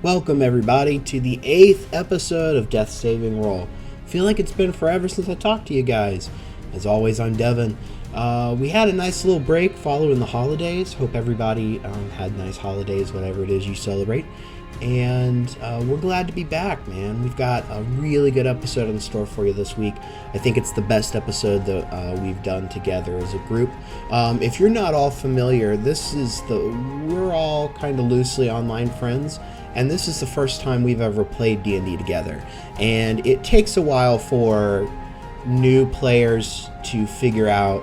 Welcome, everybody, to the 8th episode of Death Saving Roll. Feel like it's been forever since I talked to you guys. As always, I'm Devin. We had a nice little break following the holidays. Hope everybody had nice holidays, whatever it is you celebrate. And we're glad to be back, man. We've got a really good episode in store for you this week. I think it's the best episode that we've done together as a group. If you're not all familiar, we're all kind of loosely online friends. And this is the first time we've ever played D&D together. And it takes a while for new players to figure out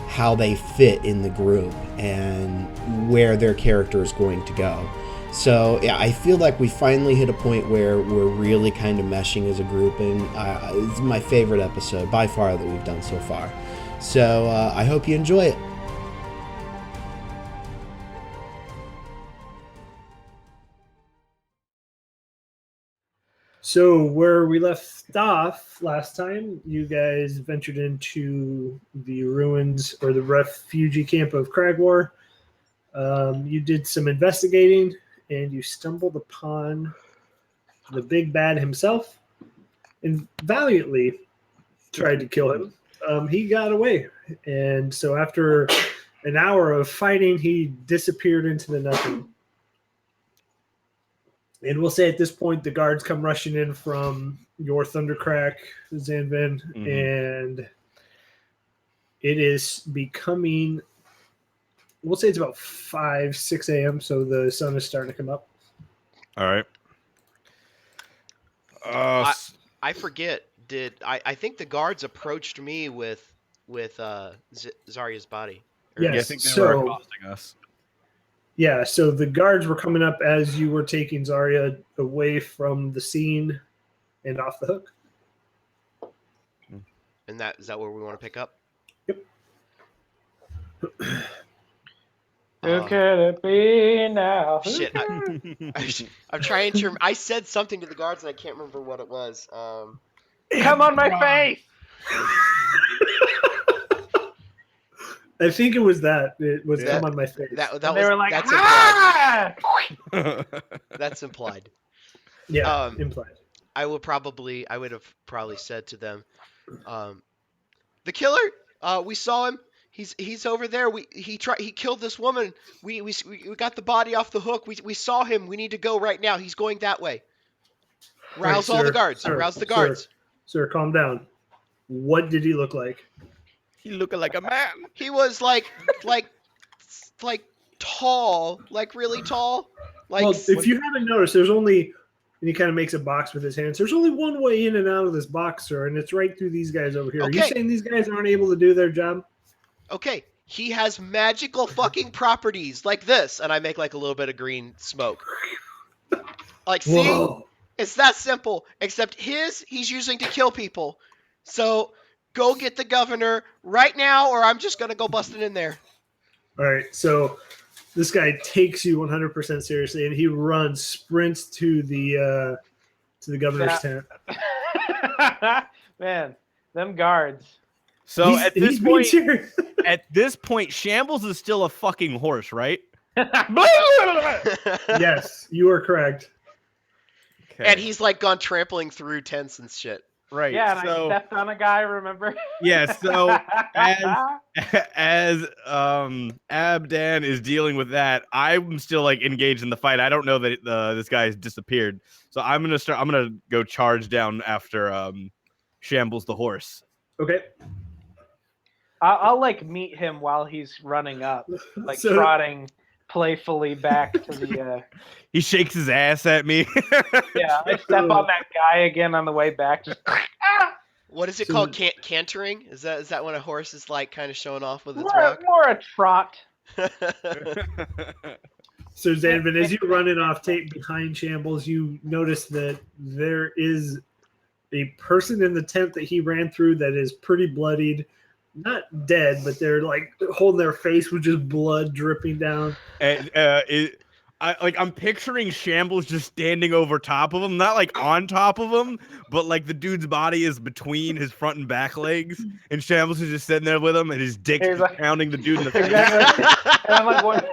how they fit in the group and where their character is going to go. So yeah, I feel like we finally hit a point where we're really kind of meshing as a group, and it's my favorite episode by far that we've done so far. So I hope you enjoy it. So where we left off last time, you guys ventured into the ruins or the refugee camp of Cragwar. You did some investigating, and you stumbled upon the big bad himself and valiantly tried to kill him. He got away, and so after an hour of fighting, he disappeared into the nothing. And we'll say at this point, the guards come rushing in from your Thundercrack, Zanvin, and it is becoming, we'll say it's about 5, 6 a.m., so the sun is starting to come up. All right. I forget. I think the guards approached me with Zarya's body? Yes, Yeah, I think they were accosting us. Yeah, so the guards were coming up as you were taking Zarya away from the scene and off the hook. And is that where we want to pick up? Yep. Who could it be now? Shit. I'm trying to. I said something to the guards and I can't remember what it was. Come on my face! I think it was that. It was come on my face. They were like, that's ah! implied. That's implied. Yeah, implied. I would have probably said to them, the killer, we saw him. He's over there. He killed this woman. We got the body off the hook. We saw him. We need to go right now. He's going that way. Rouse all the guards. Rouse the guards. Sir, calm down. What did he look like? He looked like a man. He was like tall, like really tall. Like, well, if you haven't noticed, there's only, and he kind of makes a box with his hands. There's only one way in and out of this box, sir, and it's right through these guys over here. Okay. Are you saying these guys aren't able to do their job? Okay, he has magical fucking properties like this, and I make like a little bit of green smoke. Like, see, Whoa. It's that simple. Except he's using to kill people. So go get the governor right now, or I'm just gonna go busting in there. All right, so this guy takes you 100% seriously, and he sprints to the governor's tent. Man, them guards. So At this point, Shambles is still a fucking horse, right? Yes, you are correct. Okay. And he's like gone trampling through tents and shit. Right. Yeah, and I stepped on a guy, remember? Yeah, so as Abdan is dealing with that, I'm still like engaged in the fight. I don't know that this guy has disappeared. So I'm gonna go charge down after Shambles the horse. Okay. I'll like meet him while he's running up, like trotting playfully back to the He shakes his ass at me. yeah, I step on that guy again on the way back. Just What is it called? Cantering? Is that when a horse is like kind of showing off with its more a trot. walk? So Zanvin, as you running off tape behind Shambles, you notice that there is a person in the tent that he ran through that is pretty bloodied. Not dead, but they're like holding their face with just blood dripping down. And I'm picturing Shambles just standing over top of him, not like on top of him, but like the dude's body is between his front and back legs, and Shambles is just sitting there with him, and his dick's just pounding the dude in the face. Exactly. And I'm like, what?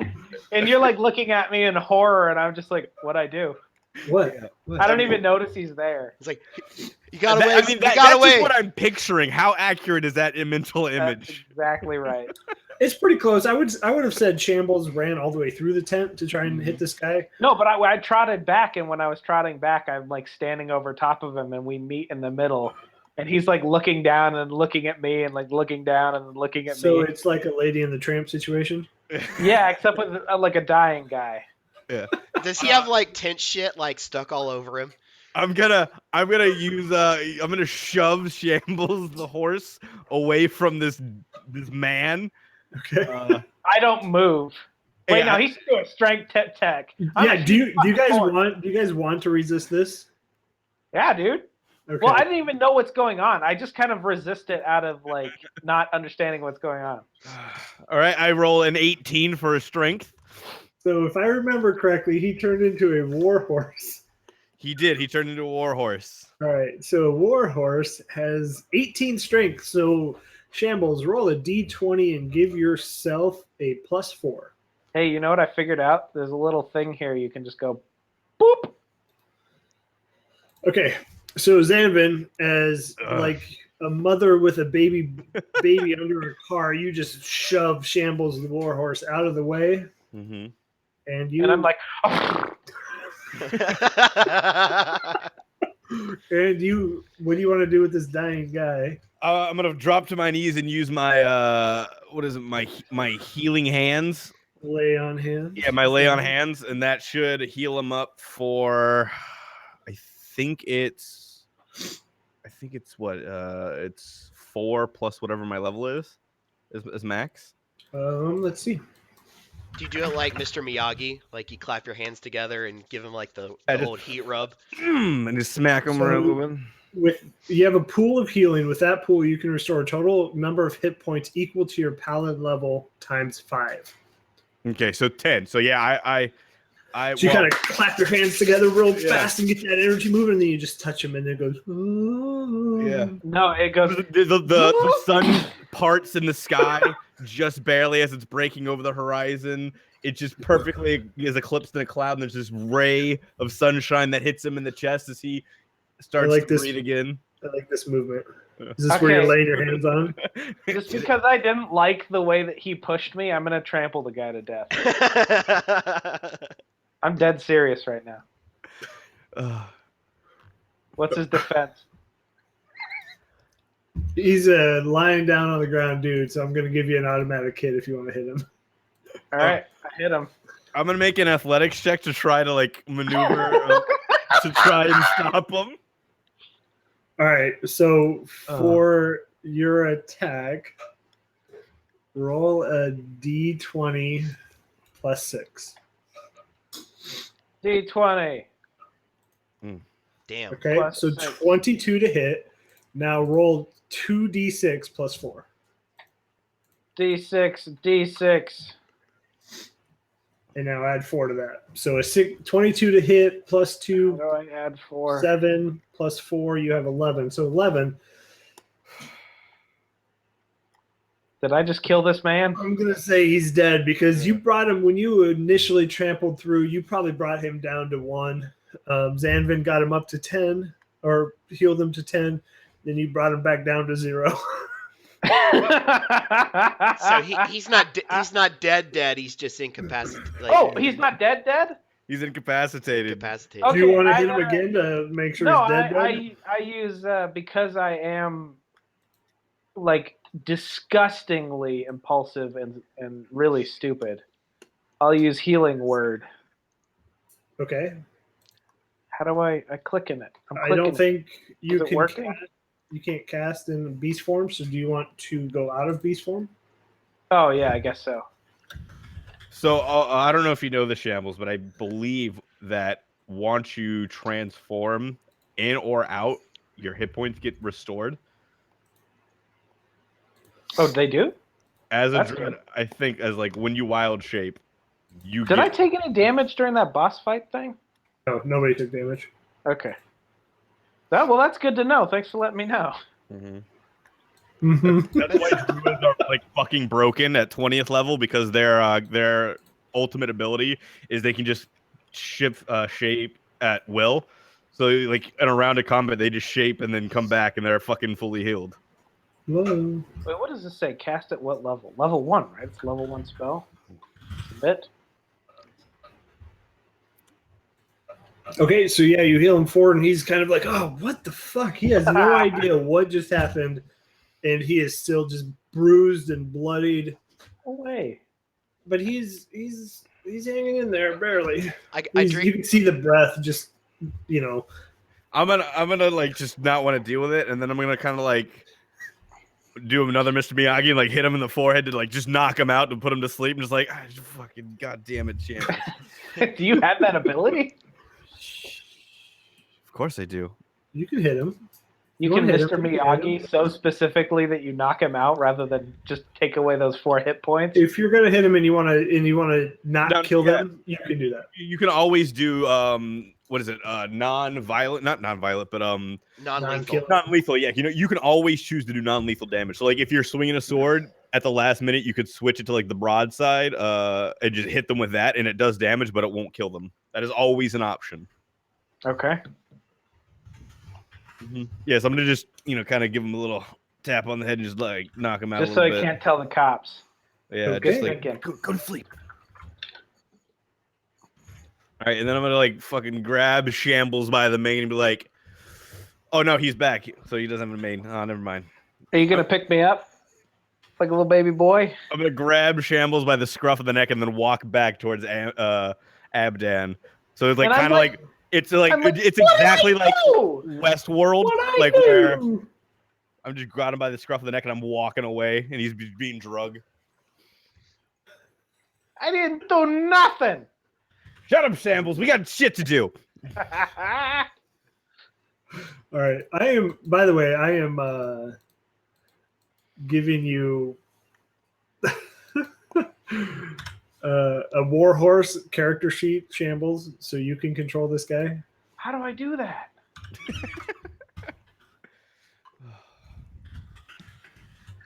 And you're like looking at me in horror, and I'm just like, what'd I do? What? Yeah. What? I don't even notice he's there. It's like you got away. I mean, You that's got just away. what I'm picturing. How accurate is that mental That's image? exactly right. It's pretty close. I would have said Shambles ran all the way through the tent to try and hit this guy. No, but I trotted back, and when I was trotting back, I'm like standing over top of him, and we meet in the middle. And he's like looking down and looking at me, and like looking down and looking at So me. it's like a Lady and the Tramp situation. Yeah, except with like a dying guy. Yeah. Does he have like tent shit like stuck all over him? I'm gonna use I'm gonna shove Shambles the horse away from this man. Okay. I don't move. Wait, Yeah, no, he's doing strength tech. Yeah. Do you guys want to resist this? Yeah, dude. Okay. Well, I didn't even know what's going on. I just kind of resist it out of like not understanding what's going on. All right, I roll an 18 for a strength. So if I remember correctly, he turned into a war horse. He did. He turned into a war horse. All right. So a war horse has 18 strength. So Shambles, roll a d20 and give yourself a +4. Hey, you know what I figured out? There's a little thing here you can just go boop. Okay. So Zanvin, as like a mother with a baby under a car, you just shove Shambles the war horse out of the way, Mm-hmm. and I'm like, and you. What do you want to do with this dying guy? I'm gonna drop to my knees and use my what is it? My healing hands. Lay on hands. Yeah, my lay on hands, and that should heal him up for. I think it's what it's 4 plus whatever my level is max. Let's see. Do you do it like Mr. Miyagi? Like you clap your hands together and give him like the old heat rub? And just smack him So- around a little bit. You have a pool of healing. With that pool, you can restore a total number of hit points equal to your paladin level times 5. Okay, so 10. So yeah, I So you well, kind of clap your hands together real Yeah. fast and get that energy moving, and then you just touch him, and then it goes. Ooh. yeah. no, it goes. The sun parts in the sky just barely as it's breaking over the horizon. It just perfectly is eclipsed in a cloud, and there's this ray of sunshine that hits him in the chest as he starts like to this. breathe again. I like this movement. Yeah. Is this where you're Okay. laying your hands on? Just because I didn't like the way that he pushed me, I'm gonna trample the guy to death. I'm dead serious right now. What's his defense? He's a lying down on the ground dude, so I'm going to give you an automatic hit if you want to hit him. All right, I hit him. I'm gonna make an athletics check to try to like maneuver to try and stop him. All right, so for your attack, roll a d20 plus 6. D20. Damn. Okay, Plus so 6. 22 to hit. Now roll 2d6 plus 4. D6. And now add 4 to that. So 22 to hit plus How 2, do I add 4? 7 plus 4, you have 11. So 11. Did I just kill this man? I'm going to say he's dead because you brought him, when you initially trampled through, you probably brought him down to 1. Zanvin got him up to 10 or healed him to 10. Then you brought him back down to 0. So he's not dead. He's just incapacitated. Like, Oh, he's not dead? He's incapacitated. incapacitated. Okay, Do you want to I, hit him again to make sure No, he's dead? I use because I am like disgustingly impulsive and really stupid. I'll use healing word. Okay. How do I click in it? I don't think you Is it can. working? You can't cast in beast form. So do you want to go out of beast form? Oh yeah, I guess so. So I don't know if you know the Shambles, but I believe that once you transform in or out, your hit points get restored. Oh, they do? As a That's druid, good. I think as like when you wild shape, you Did get, I take any damage during that boss fight thing? No, nobody took damage. Okay. Well, that's good to know. Thanks for letting me know. Mhm. Mm-hmm. That's why druids are like fucking broken at 20th level because their ultimate ability is they can just shape at will. So like in a round of combat, they just shape and then come back and they're fucking fully healed. Whoa. Wait, what does this say? Cast at what level? Level 1, right? It's level 1 spell. Submit. Okay, so yeah, you heal him forward, and he's kind of like, "Oh, what the fuck?" He has no idea what just happened, and he is still just bruised and bloodied. No way. But he's hanging in there barely. I You drink. can see the breath just, you know. I'm gonna like just not want to deal with it, and then I'm gonna kind of like do another Mr. Miyagi and like hit him in the forehead to like just knock him out and put him to sleep, and just like fucking goddamn it, champ. Do you have that ability? Of course I do. You can hit him. You You can wanna hit Mr. him, you can hit Miyagi him. so specifically that you knock him out rather than just take away those 4 hit points. If you're gonna hit him and you wanna not No, kill yeah. them, you can do that. You can always do what is it? Non-violent, not non-violent, but Non-lethal. Non-kill. non-lethal. Yeah, you can always choose to do non-lethal damage. So like if you're swinging a sword at the last minute, you could switch it to like the broadside and just hit them with that, and it does damage, but it won't kill them. That is always an option. Okay. Yes, I'm gonna just kind of give him a little tap on the head and just like knock him out Just a so little he bit. can't tell the cops. Yeah, Okay. just like Again. go to sleep. All right, and then I'm gonna like fucking grab Shambles by the mane and be like, "Oh no, he's back. So he doesn't have a mane. Oh, never mind." Are you going to pick me up? Like a little baby boy? I'm gonna grab Shambles by the scruff of the neck and then walk back towards Abdan. So it's like And I'm kind of like it's like I'm like, it's "What did I exactly like do? Westworld, What I like do? where I'm just grabbing him by the scruff of the neck and I'm walking away and he's being drugged. I didn't do nothing. Shut up, Shambles. We got shit to do. All right. By the way, I am giving you a warhorse character sheet, Shambles, so you can control this guy. How do I do that?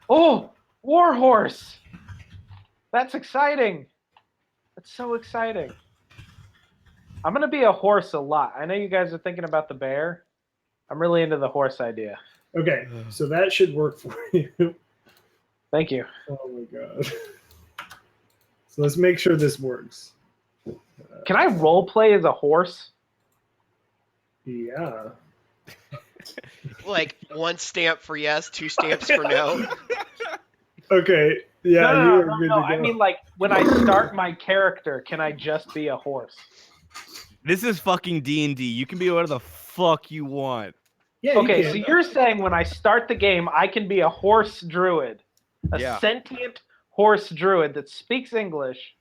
Oh, Warhorse. That's exciting. That's so exciting. I'm going to be a horse a lot. I know you guys are thinking about the bear. I'm really into the horse idea. Okay, so that should work for you. Thank you. Oh my god. So let's make sure this works. Can I role play as a horse? Yeah. Like 1 stamp for yes, 2 stamps for no. Okay. Yeah, no, you are no, good no. to go. I mean, like, when I start my character, can I just be a horse? This is fucking D&D. You can be whatever the fuck you want. yeah, Okay, you so can. you're saying when I start the game, I can be a horse druid, a Yeah. sentient horse druid that speaks English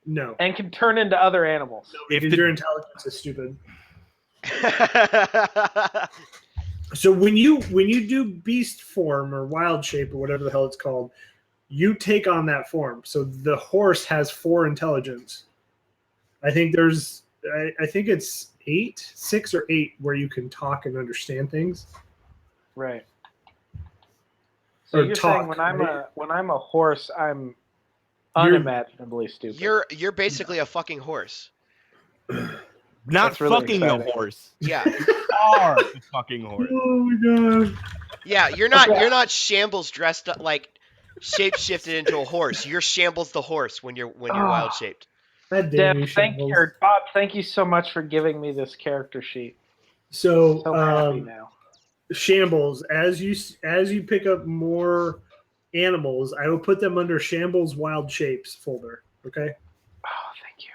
No. and can turn into other animals. If Because the- your intelligence is stupid. So when you do beast form or wild shape or whatever the hell it's called, you take on that form. So the horse has 4 intelligence. I think I think it's 6 or 8 where you can talk and understand things. Right. So Or you're talk, saying right? when I'm a horse, I'm You're- unimaginably stupid. You're basically a fucking horse. Not That's really fucking exciting. a horse. Yeah. Are a fucking horse. Oh my god. Yeah, you're not Shambles dressed up like shape-shifted into a horse. You're Shambles the horse when you're wild shaped. God damn you, Deb, thank you, Shambles. or Bob. Thank you so much for giving me this character sheet. So, So happy now. Shambles, as you pick up more animals, I will put them under Shambles Wild Shapes folder. Okay. Oh, thank you.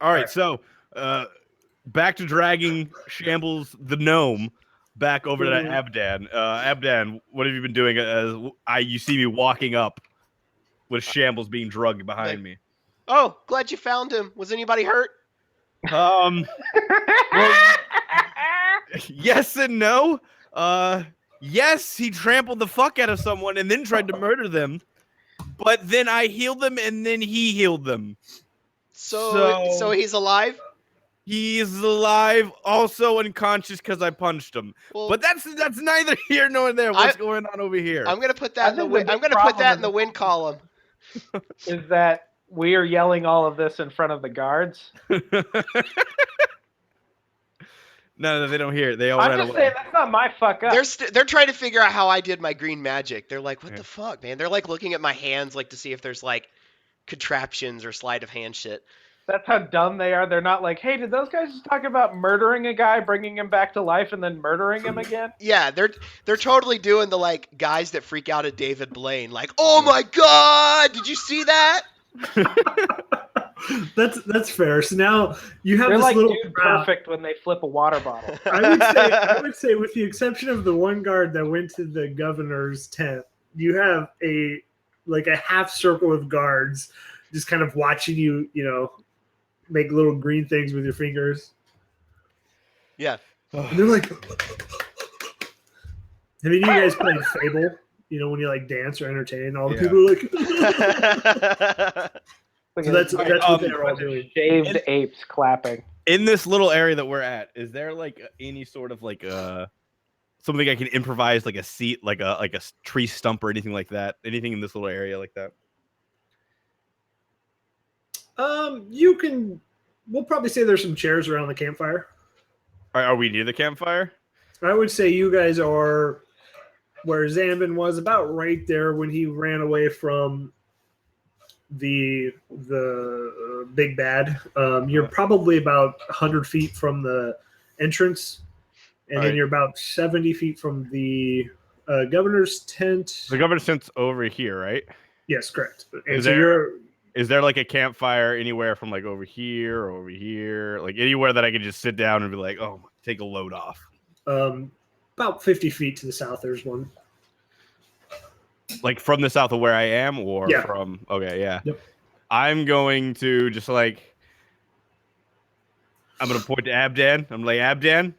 All right, so back to dragging Shambles the gnome back over to Abdan. Abdan, what have you been doing? You see me walking up with Shambles being drugged behind me. Oh, glad you found him. Was anybody hurt? Well, yes and no. Yes, he trampled the fuck out of someone and then tried to murder them. But then I healed them and then he healed them. So he's alive? He's alive, also unconscious because I punched him. Well, But that's neither here nor there. What's going on over here? I'm gonna put that in the think win. the I'm big gonna put that problem in the win column. Is that we are yelling all of this in front of the guards. No, they don't hear it. They all I'm ran just away. saying that's not my fuck up. They're trying to figure out how I did my green magic. They're like, what Yeah. the fuck, man? They're like looking at my hands like to see if there's like contraptions or sleight of hand shit. That's how dumb they are. They're not like, hey, did those guys just talk about murdering a guy, bringing him back to life, and then murdering him again? Yeah, they're totally doing the like guys that freak out at David Blaine. Like, oh my god, did you see that? That's fair. So now you have They're this like little Dude Perfect when they flip a water bottle. I would say, with the exception of the one guard that went to the governor's tent, you have a half circle of guards just kind of watching you, make little green things with your fingers. Yeah. And they're like, have any of you guys played Fable? When you like dance or entertain, all the people are like. So that's what they're all doing. Shaved apes clapping. In this little area that we're at, is there like any sort of like something I can improvise, like a seat, like a tree stump or anything like that? Anything in this little area like that? You can. We'll probably say there's some chairs around the campfire. Are we near the campfire? I would say you guys are where Zanvin was, about right there when he ran away from the big bad. You're probably about 100 feet from the entrance, and then you're about 70 feet from the governor's tent. The governor's tent's over here, right? Yes, correct. And Is there like a campfire anywhere from like over here or over here? Like anywhere that I could just sit down and be like, oh, take a load off? About 50 feet to the south, there's one. Like from the south of where I am, or from? Okay, yeah. Yep. I'm going to just like, I'm gonna point to Abdan. I'm like, Abdan,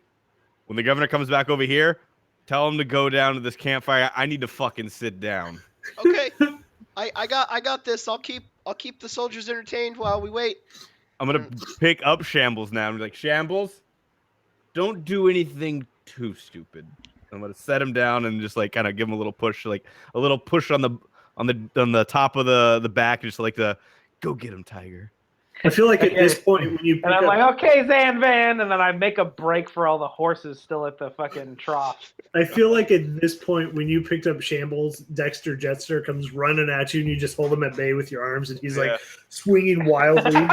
when the governor comes back over here, tell him to go down to this campfire. I need to fucking sit down. Okay, I got this. I'll keep the soldiers entertained while we wait. I'm gonna pick up Shambles now and be like, Shambles, don't do anything too stupid. I'm gonna set him down and just like kind of give him a little push, like a little push on the top of the back, just like the go get him, Tiger. I feel like at this point when you pick and I'm up, like, okay, Zanvan, and then I make a break for all the horses still at the fucking trough. I feel like at this point when you picked up Shambles, Dexter Jetster comes running at you, and you just hold him at bay with your arms, and he's like swinging wildly.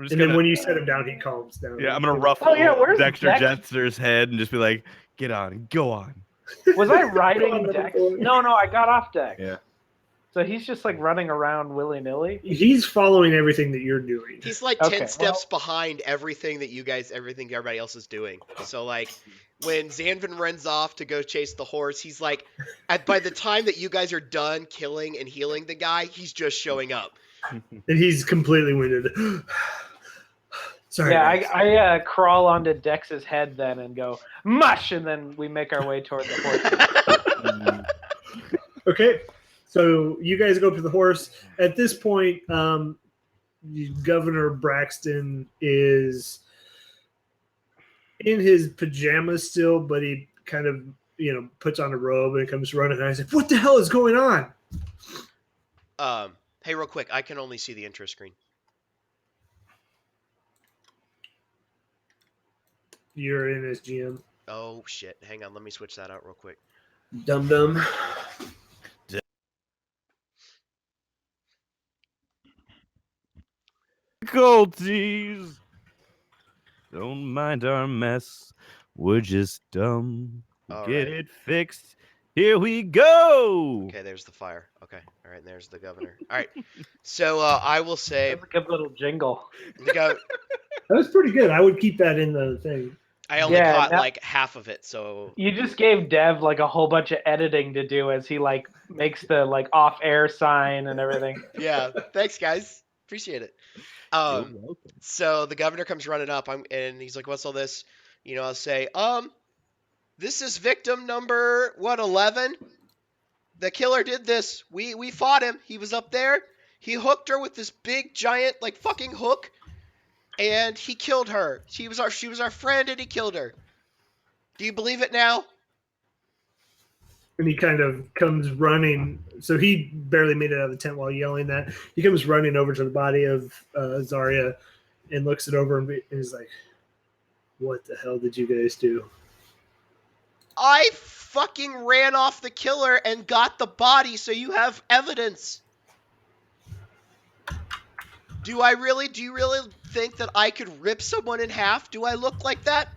Then when you set him down, he calms down. Yeah, I'm gonna ruffle Dexter Jetster's head and just be like, get on, go on. Was I riding Dex? No, I got off deck. Yeah. So he's just like running around willy-nilly? He's following everything that you're doing. He's like 10 steps behind everything everybody else is doing. So like when Zanvin runs off to go chase the horse, he's like, by the time that you guys are done killing and healing the guy, he's just showing up. And he's completely winded. Sorry. Yeah, I crawl onto Dex's head then and go, mush! And then we make our way toward the horse. Okay. So you guys go up to the horse. At this point, Governor Braxton is in his pajamas still, but he kind of, puts on a robe and comes running. And I said, "What the hell is going on?" Hey, real quick, I can only see the intro screen. You're in as GM. Oh shit! Hang on, let me switch that out real quick. Dum. Difficulties. Don't mind our mess. We're just dumb. Get it fixed. Here we go. Okay, there's the fire. Okay, all right, and there's the governor. All right, so I will say. That's a good little jingle. That was pretty good. I would keep that in the thing. I only caught like half of it, so. You just gave Dev like a whole bunch of editing to do as he like makes the like off-air sign and everything. Yeah, thanks guys, appreciate it. So the governor comes running up, and he's like, "What's all this?" I'll say, "This is victim number 11. The killer did this. We fought him. He was up there. He hooked her with this big giant like fucking hook, and he killed her. She was our friend, and he killed her. Do you believe it now?" And he kind of comes running. So he barely made it out of the tent while yelling that. He comes running over to the body of Zarya and looks it over and is like, "What the hell did you guys do?" I fucking ran off the killer and got the body so you have evidence. Do you really think that I could rip someone in half? Do I look like that?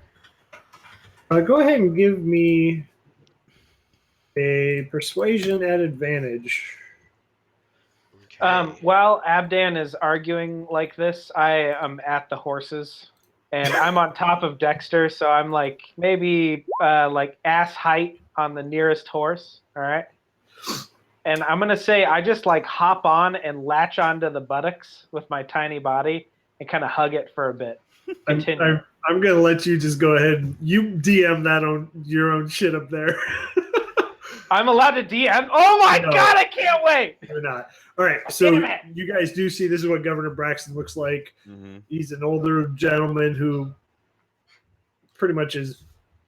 Go ahead and give me a persuasion at advantage. Okay. While Abdan is arguing like this, I am at the horses, and I'm on top of Dexter, so I'm like maybe like ass height on the nearest horse. All right, and I'm gonna say I just like hop on and latch onto the buttocks with my tiny body and kind of hug it for a bit. Continue. I'm gonna let you just go ahead. You DM that on your own shit up there. I'm allowed to DM. Oh my No. god, I can't wait. You're not. All right, so Damn it. you guys do see this is what Governor Braxton looks like. Mm-hmm. He's an older gentleman who pretty much is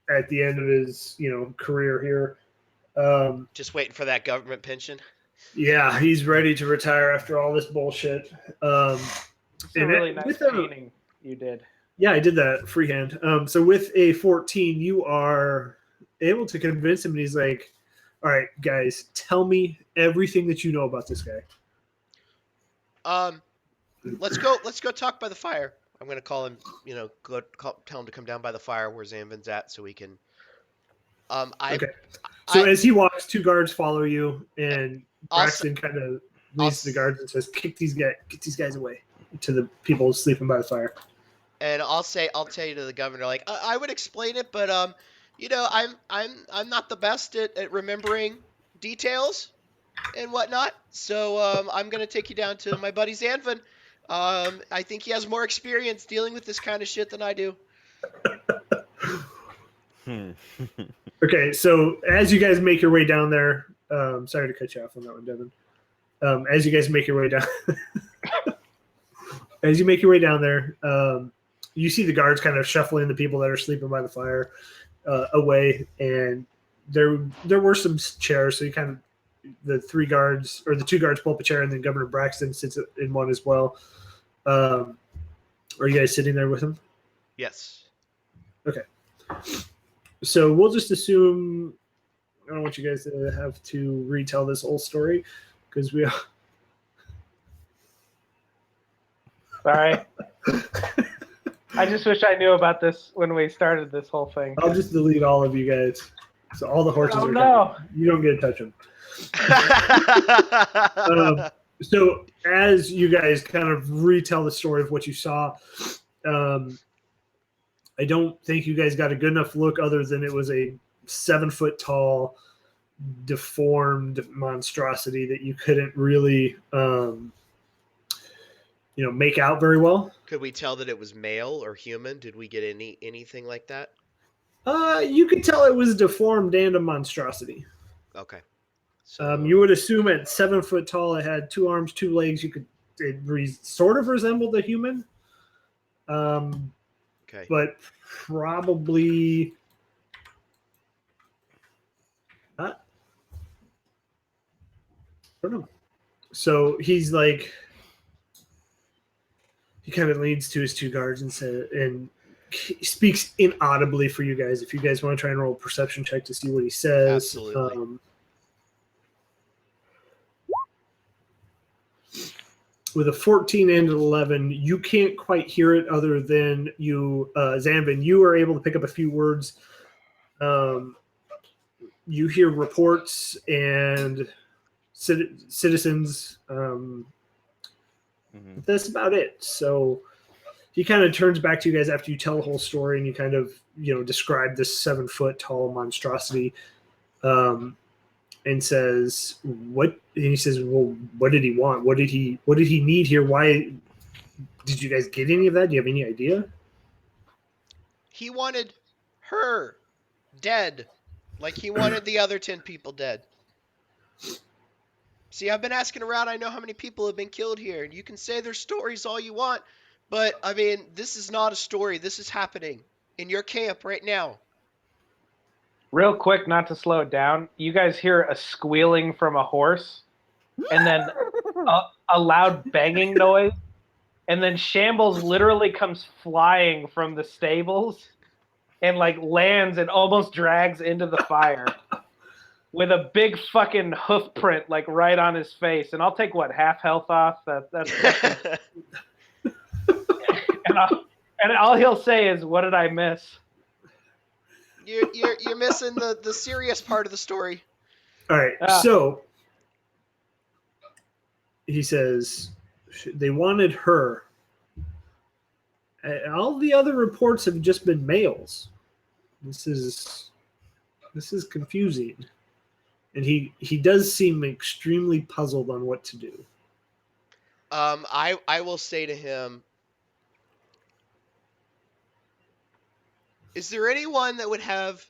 at the end of his career here. Just waiting for that government pension. Yeah, he's ready to retire after all this bullshit. It's a really nice painting you did. Yeah, I did that freehand. So with a 14, you are able to convince him, and he's like, "All right, guys, tell me everything that you know about this guy." Let's go talk by the fire. I'm gonna call him. Tell him to come down by the fire where Zanvin's at, so we can. Okay. So as he walks, two guards follow you, and Braxton kind of leads the guards and says, get these guys away," to the people sleeping by the fire. And I'll tell you to the governor, like I would explain it, but I'm not the best at remembering details and whatnot. So I'm gonna take you down to my buddy Zanvin. I think he has more experience dealing with this kind of shit than I do. Okay, so as you guys make your way down there, sorry to cut you off on that one, Devin. As you guys make your way down, there, you see the guards kind of shuffling the people that are sleeping by the fire away, and there were some chairs. So you kind of the two guards pull up a chair, and then Governor Braxton sits in one as well. Are you guys sitting there with him? Yes. Okay. So we'll just assume I don't want you guys to have to retell this whole story because we. Sorry. I just wish I knew about this when we started this whole thing. I'll just delete all of you guys. So all the horses are no. You don't get to touch them. So as you guys kind of retell the story of what you saw, I don't think you guys got a good enough look other than it was a 7-foot tall, deformed monstrosity that you couldn't really, make out very well. Could we tell that it was male or human? Did we get anything like that? You could tell it was deformed and a monstrosity. Okay. So you would assume at 7 foot tall, it had 2 arms, 2 legs. It sort of resembled a human. Okay. But probably not. I don't know. So he's like, he kind of leads to his 2 guards and he speaks inaudibly for you guys. If you guys want to try and roll a perception check to see what he says. Absolutely. With a 14 and an 11, you can't quite hear it other than you, Zanvin, you are able to pick up a few words. You hear reports and citizens. That's about it. So he kind of turns back to you guys after you tell the whole story and you kind of, describe this 7 foot tall monstrosity. And says, "What?" And he says, "Well, what did he want? What did he need here? Why did you guys get any of that? Do you have any idea?" He wanted her dead, like he wanted the other 10 people dead. See, I've been asking around. I know how many people have been killed here, and you can say their stories all you want, but I mean, this is not a story. This is happening in your camp right now. Real quick, not to slow it down, you guys hear a squealing from a horse, and then a loud banging noise, and then Shambles literally comes flying from the stables and like lands and almost drags into the fire with a big fucking hoof print like right on his face. And I'll take half health off. That's and all he'll say is, "What did I miss?" You're missing the serious part of the story. All right, so he says they wanted her. All the other reports have just been males. This is confusing, and he does seem extremely puzzled on what to do. I will say to him, is there anyone that would have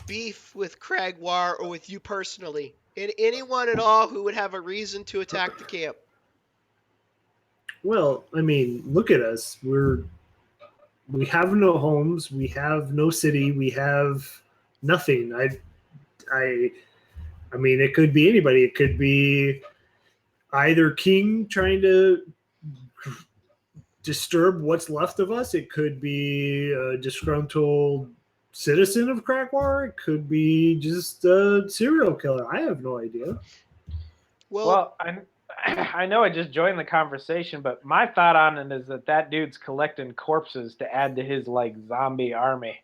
beef with Cragwar or with you personally? Anyone at all who would have a reason to attack the camp? Well, I mean, look at us. We have no homes. We have no city. We have nothing. I mean, it could be anybody. It could be either King trying to disturb what's left of us. It could be a disgruntled citizen of Cragwar. It could be just a serial killer. I have no idea. Well, I know I just joined the conversation, but my thought on it is that dude's collecting corpses to add to his like zombie army.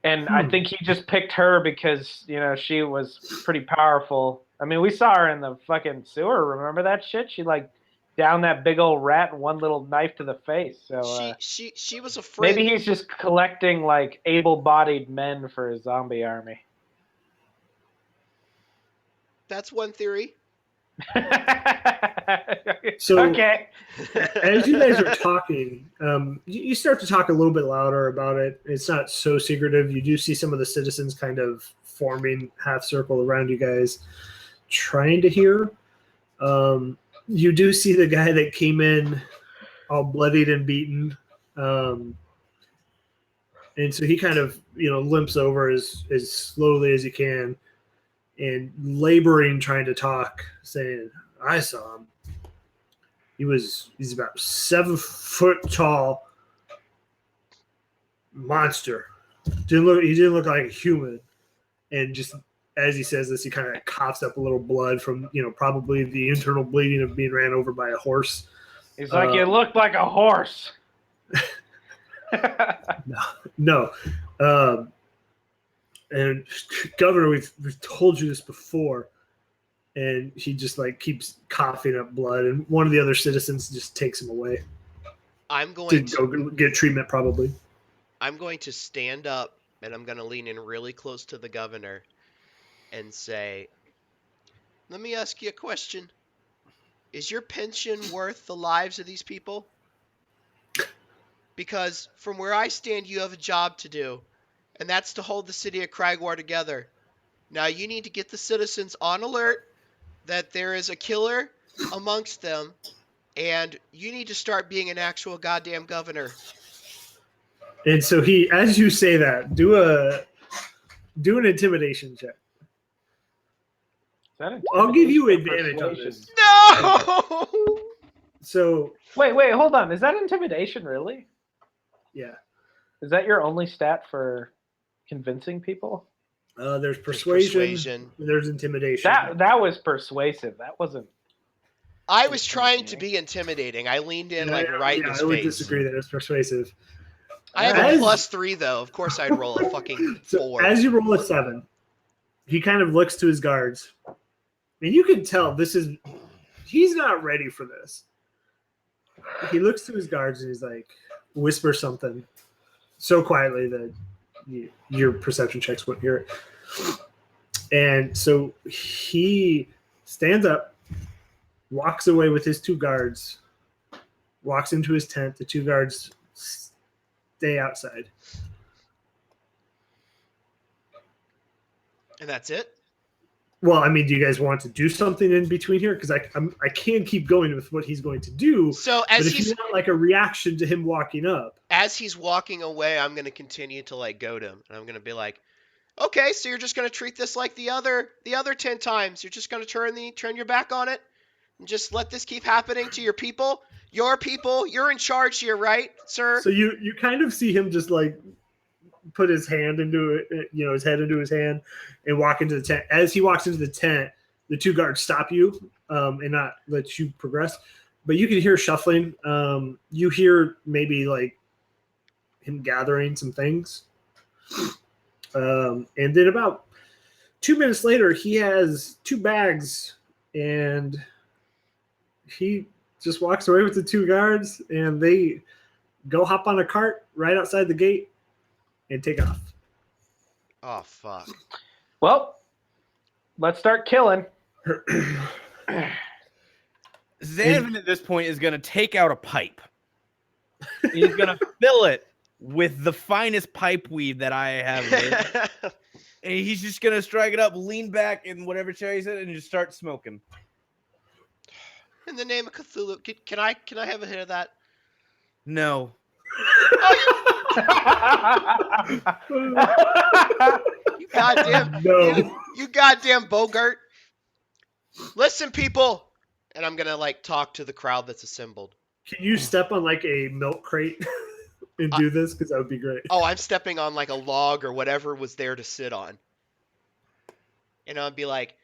And I think he just picked her because, she was pretty powerful. I mean, we saw her in the fucking sewer. Remember that shit? She like downed that big old rat and one little knife to the face. So she was a friend. Maybe he's just collecting like able-bodied men for his zombie army. That's one theory. So, okay. As you guys are talking, you start to talk a little bit louder about it. It's not so secretive. You do see some of the citizens kind of forming half circle around you guys, trying to hear. You do see the guy that came in all bloodied and beaten. And so he kind of, limps over as slowly as he can and laboring, trying to talk, saying, I saw him. He's about 7 foot tall monster. He didn't look like a human. And just as he says this, he kind of coughs up a little blood from, probably the internal bleeding of being ran over by a horse. He's like, you look like a horse. No. And Governor, we've told you this before. And he just keeps coughing up blood, and one of the other citizens just takes him away. I'm going to go get treatment, probably. I'm going to stand up, and I'm going to lean in really close to the governor and say, let me ask you a question. Is your pension worth the lives of these people? Because from where I stand, you have a job to do, and that's to hold the city of Cragwar together. Now, you need to get the citizens on alert that there is a killer amongst them, and you need to start being an actual goddamn governor. And so he, as you say that, do an intimidation check. I'll give you advantage on this. No! So wait, hold on. Is that intimidation, really? Yeah. Is that your only stat for convincing people? There's persuasion. There's intimidation. That was persuasive. That wasn't. I was trying to be intimidating. I leaned in right in his face. I would disagree that it's persuasive. I have a +3 though. Of course, I'd roll a fucking 4. So as you roll a 7, he kind of looks to his guards, and you can tell he's not ready for this. He looks to his guards and he's like, whispers something so quietly that your perception checks wouldn't hear it. And so he stands up, walks away with his 2 guards, walks into his tent. The 2 guards stay outside. And that's it? Well, I mean, do you guys want to do something in between here? Because I can't keep going with what he's going to do. So but if you want a reaction to him walking up, as he's walking away, I'm gonna continue to like goad him, and I'm gonna be like, okay, so you're just gonna treat this like the other 10 times. You're just gonna turn your back on it and just let this keep happening to your people. Your people, you're in charge here, right, sir? So you kind of see him just like put his hand into it, his head into his hand, and walk into the tent. As he walks into the tent, the two guards stop you and not let you progress. But you can hear shuffling. You hear maybe like him gathering some things. And then about 2 minutes later, he has 2 bags, and he just walks away with the 2 guards, and they go hop on a cart right outside the gate and take off. Oh, fuck. Well, let's start killing. Zanvin at this point is going to take out a pipe. He's going to fill it with the finest pipe weed that I have made. And he's just going to strike it up, lean back in whatever chair he's in, and just start smoking. In the name of Cthulhu, can I have a hit of that? No. You goddamn No. you goddamn Bogart. Listen, people, and I'm gonna like talk to the crowd that's assembled. Can you step on like a milk crate and do this? Because that would be great. Oh, I'm stepping on like a log or whatever was there to sit on. And I'll be like,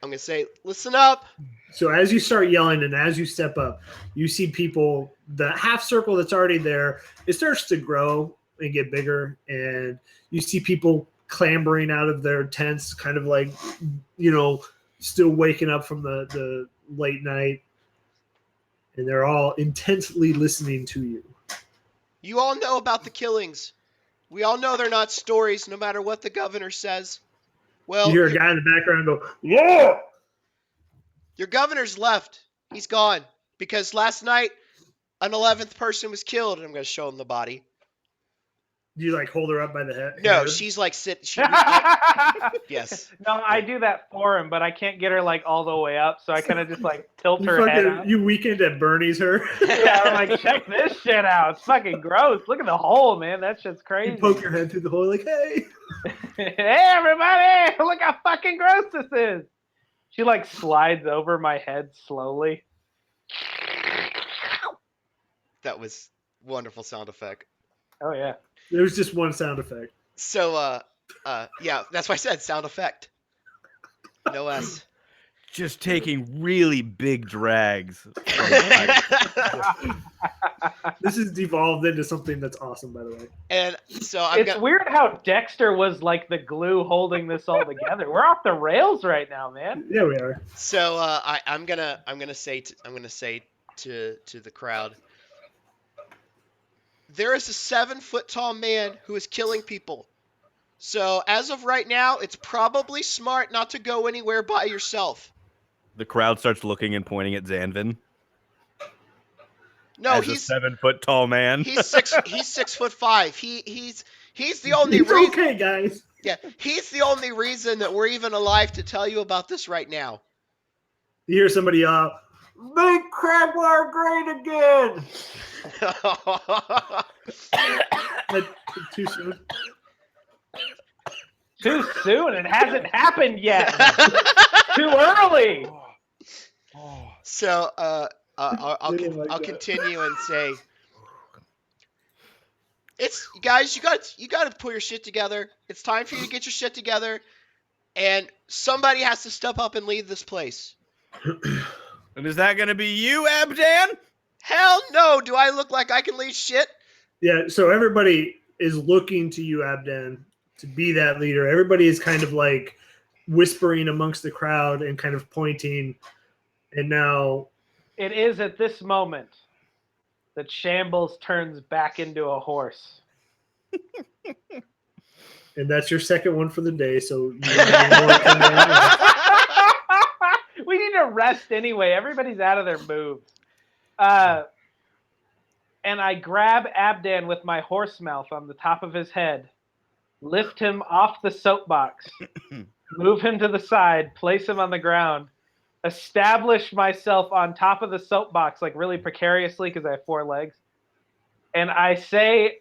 I'm gonna say, listen up. So as you start yelling and as you step up, you see people, the half circle that's already there, it starts to grow and get bigger. And you see people clambering out of their tents, kind of like, still waking up from the late night. And they're all intensely listening to you. You all know about the killings. We all know they're not stories, no matter what the governor says. Well, You hear a guy in the background go, "Yeah!" your governor's left. He's gone. Because last night, an 11th person was killed, and I'm going to show him the body. Do you like hold her up by the head? No, she's like yes. No, I do that for him, but I can't get her like all the way up, so I kind of just like tilt her head up. You weekend at Bernie's her. Yeah, I'm like, check this shit out. It's fucking gross. Look at the hole, man. That shit's You crazy. poke your head through the hole like, hey. Hey, everybody! Look how fucking gross this is. She like slides over my head slowly. That was wonderful sound effect. Oh yeah. There was just one sound effect. So, yeah, that's why I said sound effect. No S. Just taking really big drags. This has devolved into something that's awesome, by the way. And so It's weird how Dexter was like the glue holding this all together. We're off the rails right now, man. Yeah, we are. So I'm gonna say to the crowd, there is a 7-foot tall man who is killing people. So as of right now, it's probably smart not to go anywhere by yourself. The crowd starts looking and pointing at Zanvin. No, as he's a 7-foot tall man. He's 6'5". He's the only It's reason. okay, guys. Yeah, he's the only reason that we're even alive to tell you about this right now. You hear somebody yell, "Make Cragwar great again!" Too soon. Too soon. It hasn't happened yet. Too early. So I'll Didn't like I'll that. continue and say, it's guys, you got to put your shit together. It's time for you to get your shit together, and somebody has to step up and lead this place. And is that going to be you, Abdan? Hell no! Do I look like I can lead shit? Yeah, so everybody is looking to you, Abdan, to be that leader. Everybody is kind of like whispering amongst the crowd and kind of pointing. And now It is at this moment that Shambles turns back into a horse. and that's your second one for the day. So you have more from that. We need to rest anyway. Everybody's out of their moves. And I grab Abdan with my horse mouth on the top of his head, lift him off the soapbox, move him to the side, place him on the ground, establish myself on top of the soapbox, like really precariously because I have 4 legs, and I say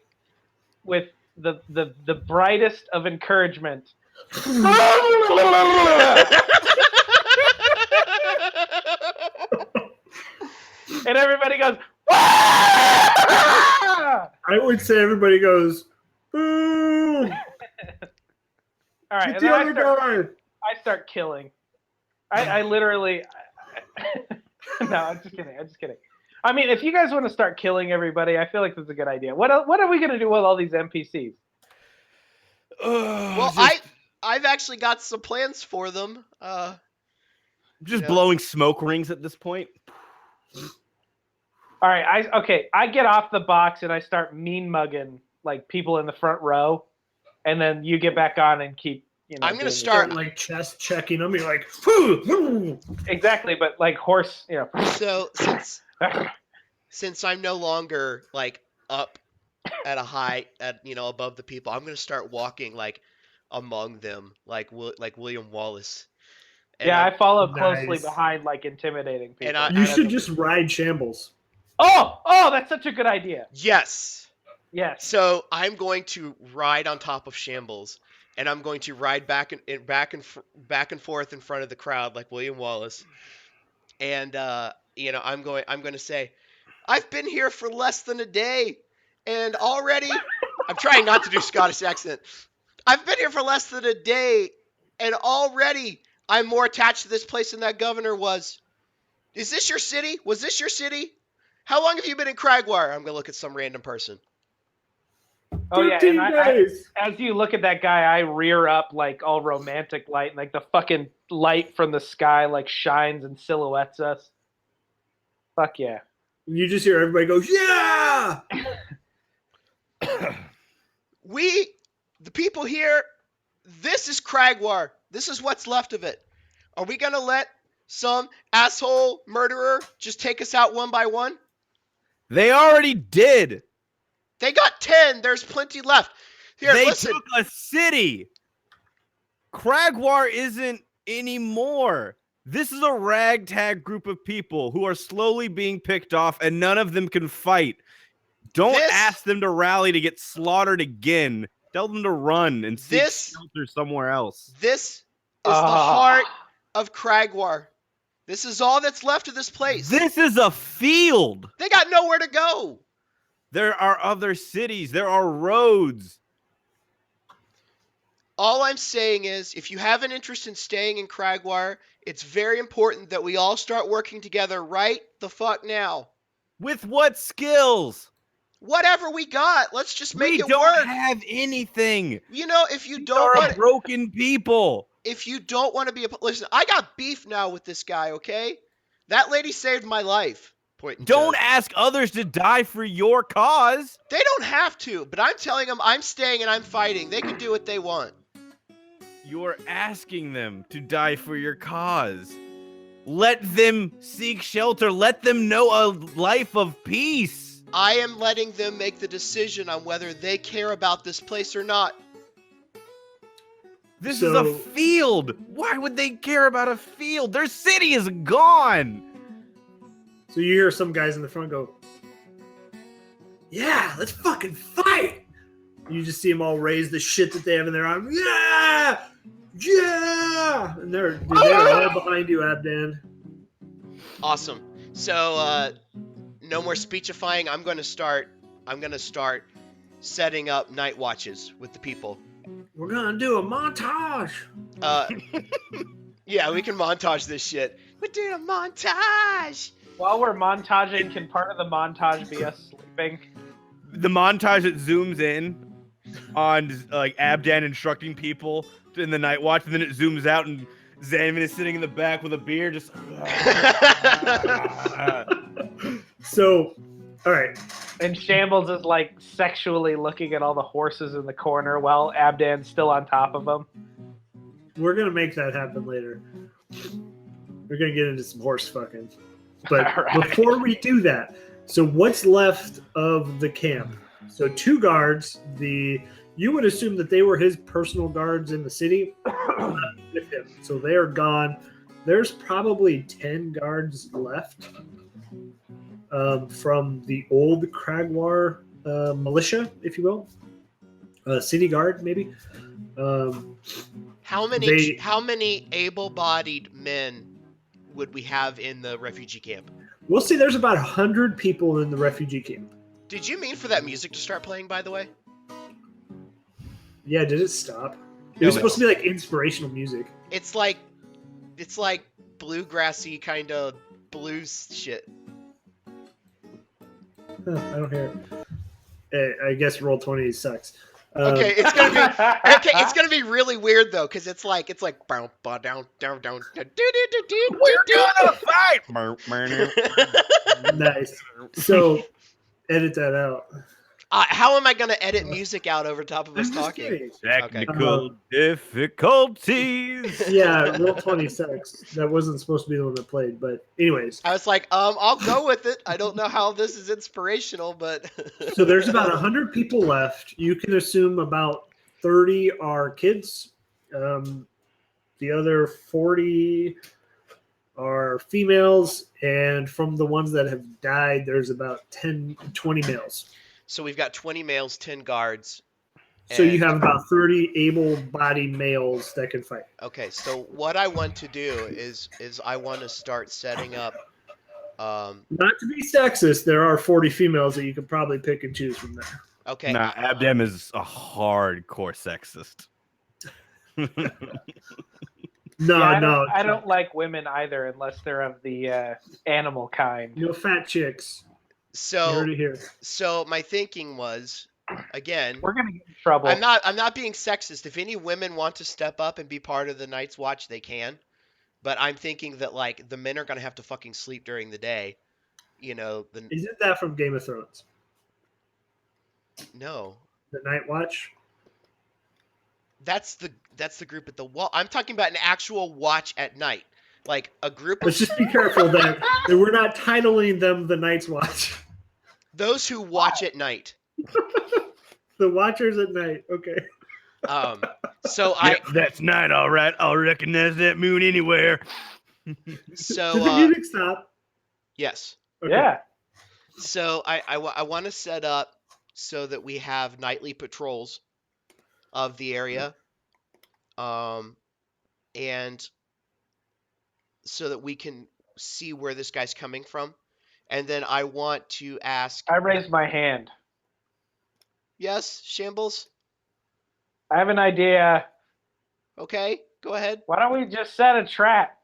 with the brightest of encouragement. And everybody goes, "Ah!" I would say everybody goes, boo! All right, Get and the then other guy! I start killing. I literally. No, I'm just kidding. I mean, if you guys want to start killing everybody, I feel like that's a good idea. What are we gonna do with all these NPCs? Well, I've actually got some plans for them. Just you know. blowing smoke rings at this point. All right, I get off the box and I start mean mugging like people in the front row, and then you get back on and keep. I'm gonna doing start Start like chest checking them. You're like, whoo! exactly, but like horse, So since I'm no longer like up at a height above the people, I'm gonna start walking like among them, like William Wallace. And yeah, I follow Nice. closely behind, like intimidating people. And You should just ride Shambles. Oh, that's such a good idea. Yes. Yes. So I'm going to ride on top of Shambles, and I'm going to ride back and forth in front of the crowd like William Wallace. And I'm going to say, I've been here for less than a day, and already I'm trying not to do Scottish accent. I've been here for less than a day, and already I'm more attached to this place than that governor was. Is this your city? Was this your city? How long have you been in Cragwar? I'm gonna look at some random person. Oh yeah, 13 and days. as you look at that guy, I rear up like all romantic light, and like the fucking light from the sky like shines and silhouettes us. Fuck yeah. You just hear everybody go, yeah! The people here, this is Cragwar. This is what's left of it. Are we gonna let some asshole murderer just take us out one by one? They already did. They got 10. There's plenty left. Here, They listen. took a city. Cragwar isn't anymore. This is a ragtag group of people who are slowly being picked off, and none of them can fight. Don't ask them to rally to get slaughtered again. Tell them to run and seek shelter somewhere else. This is the heart of Cragwar. This is all that's left of this place. This is a field. They got nowhere to go. There are other cities. There are roads. All I'm saying is, if you have an interest in staying in Cragwar, it's very important that we all start working together right the fuck now. With what skills? Whatever we got. Let's just make it work. We don't have anything. If you don't want broken people. If you don't want to be listen, I got beef now with this guy, okay? That lady saved my life. Don't ask others to die for your cause. They don't have to, but I'm telling them I'm staying and I'm fighting. They can do what they want. You're asking them to die for your cause. Let them seek shelter. Let them know a life of peace. I am letting them make the decision on whether they care about this place or not. This is a field. Why would they care about a field? Their city is gone. So you hear some guys in the front go, yeah, let's fucking fight. You just see them all raise the shit that they have in their arm. Yeah! Yeah! And they're all behind you, Abdan. Awesome. So, no more speechifying. I'm gonna start setting up night watches with the people. We're gonna do a montage. Yeah, we can montage this shit. We're doing a montage. While we're montaging, can part of the montage be us sleeping? The montage that zooms in on like Abdan instructing people in the night watch, and then it zooms out and Xavier is sitting in the back with a beer, just. So, all right. And Shambles is like sexually looking at all the horses in the corner while Abdan's still on top of them. We're gonna make that happen later. We're gonna get into some horse fucking. But before we do that, so what's left of the camp? So 2 guards. You would assume that they were his personal guards in the city with him. So they are gone. There's probably 10 guards left from the old Cragwar militia, if you will, city guard maybe. How They- many able-bodied men would we have in the refugee camp? We'll see. There's about 100 people in the refugee camp. Did you mean for that music to start playing, by the way? Yeah, did it stop? It No, was supposed to be like inspirational music. It's like bluegrassy kind of blues shit. Huh, I don't hear it. I guess Roll20 sucks. Okay, it's gonna be okay. It's gonna be really weird though, because it's like down down down down. We're gonna fight. Nice. So, edit that out. How am I gonna edit music out over top of us I'm just talking? kidding. Technical difficulties. Yeah, Roll20 sucks. That wasn't supposed to be the one that played, but anyways. I was like, I'll go with it. I don't know how this is inspirational, but So there's about 100 people left. You can assume about 30 are kids. The other 40 are females, and from the ones that have died, there's about 20 males. So we've got 20 males, 10 guards. So you and- have about 30 able-bodied males that can fight. Okay, so what I want to do is I want to start setting up. Not to be sexist, there are 40 females that you could probably pick and choose from there. Okay. Nah, Abdem is a hardcore sexist. No, Yeah, no. I don't like women either unless they're of the animal kind. No fat chicks. You So heard it here. so my thinking was, again, We're gonna get in trouble. I'm not being sexist. If any women want to step up and be part of the Night's Watch, they can. But I'm thinking that like the men are gonna have to fucking sleep during the day. You know, Isn't that from Game of Thrones? no. The Night Watch? That's the group at the wall. I'm talking about an actual watch at night. Like a group Let's of just be careful that we're not titling them the Night's Watch. those who watch at night. The Watchers at night. Okay. So I Yep, that's night, all right. I'll recognize that moon anywhere. so Did the music stop? yes. Okay. Yeah. So I want to set up so that we have nightly patrols of the area, and so that we can see where this guy's coming from. And then I want to ask, I raised my hand. yes, Shambles? I have an idea. Okay, go ahead. Why don't we just set a trap?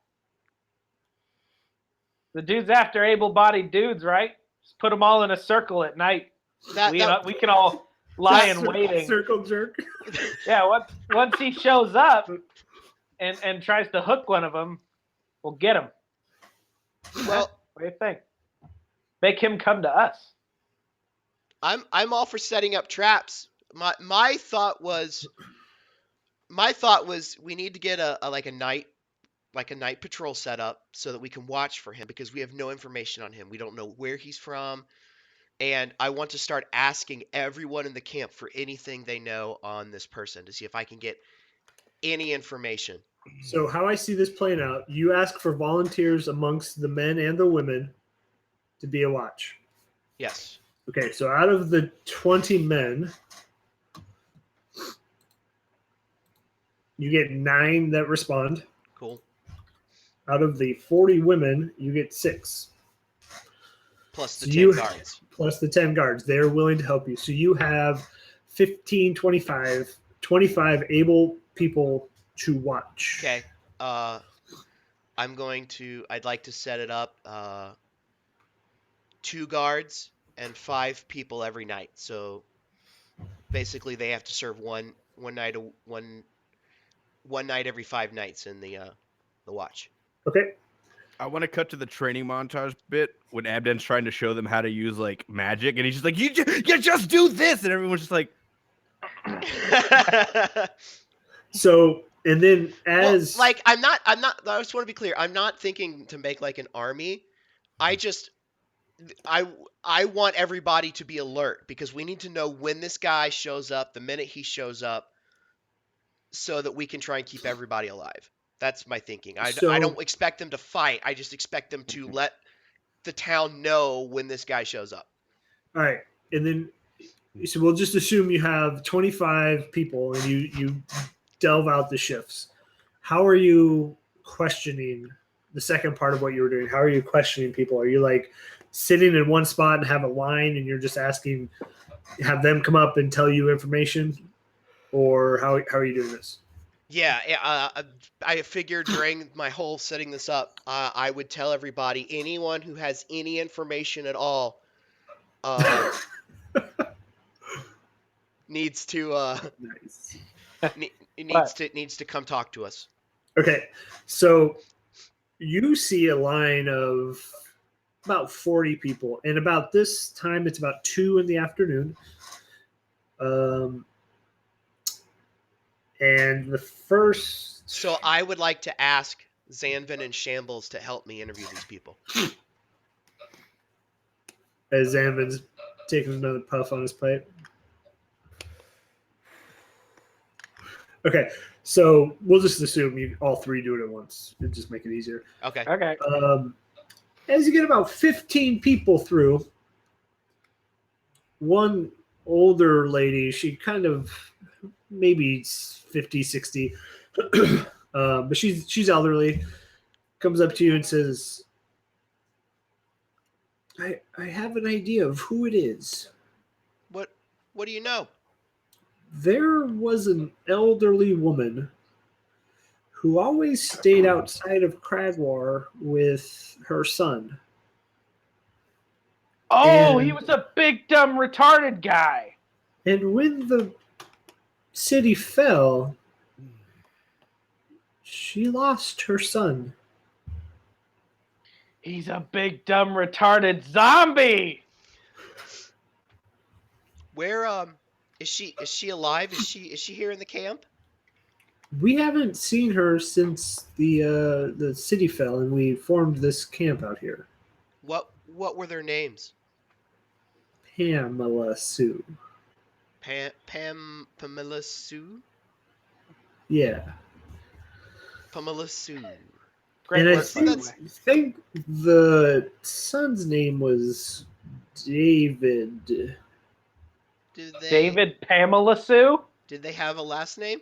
The dude's after able-bodied dudes, right? Just put them all in a circle at night. We can all lie in waiting. Circle jerk. Yeah, once he shows up and tries to hook one of them, we'll get him. Well, What do you think? Make him come to us. I'm all for setting up traps. My thought was we need to get a night patrol set up so that we can watch for him, because we have no information on him. We don't know where he's from. And I want to start asking everyone in the camp for anything they know on this person to see if I can get any information. So how I see this playing out, you ask for volunteers amongst the men and the women to be a watch. Yes. Okay, so out of the 20 men, you get 9 that respond. Cool. Out of the 40 women, you get 6. Plus the So 10 guards. Plus the 10 guards. They're willing to help you. So you have 15, 25 able people to watch. Okay. I'd like to set it up 2 guards and 5 people every night. So basically they have to serve one night every 5 nights in the watch. Okay. I want to cut to the training montage bit when Abden's trying to show them how to use like magic, and he's just like, "You just do this," and everyone's just like, So, and then as well, like I'm not I just want to be clear. I'm not thinking to make like an army. I want everybody to be alert, because we need to know when this guy shows up, the minute he shows up, so that we can try and keep everybody alive. That's my thinking. I don't expect them to fight. I just expect them to let the town know when this guy shows up. all right, and then So we'll just assume you have 25 people and you delve out the shifts. How are you questioning the second part of what you were doing? How are you questioning people? Are you like sitting in one spot and have a line and you're just asking, have them come up and tell you information? Or how are you doing this? Yeah, I figured during my whole setting this up, I would tell everybody, anyone who has any information at all, needs to Nice. needs to come talk to us. Okay, so you see a line of about 40 people, and about this time, it's about 2 in the afternoon. And the first. So I would like to ask Zanvin and Shambles to help me interview these people. As Zanvin's taking another puff on his pipe. Okay, so we'll just assume you all three do it at once. It'll just make it easier. Okay. Okay. As you get about 15 people through, one older lady, she kind of maybe 50, 60, but she's elderly, comes up to you and says, I have an idea of who it is. What do you know? There was an elderly woman who always stayed outside of Cragwar with her son. Oh, And- he was a big, dumb, retarded guy. And when the city fell, she lost her son. He's a big, dumb, retarded zombie. Where is she alive? Is she here in the camp? We haven't seen her since the city fell, and we formed this camp out here. What were their names? Pamela Sue. Pamela Sue? Yeah. Pamela Sue. Great And I work, by the way. think the son's name was David. David Pamela Sue? Did they have a last name?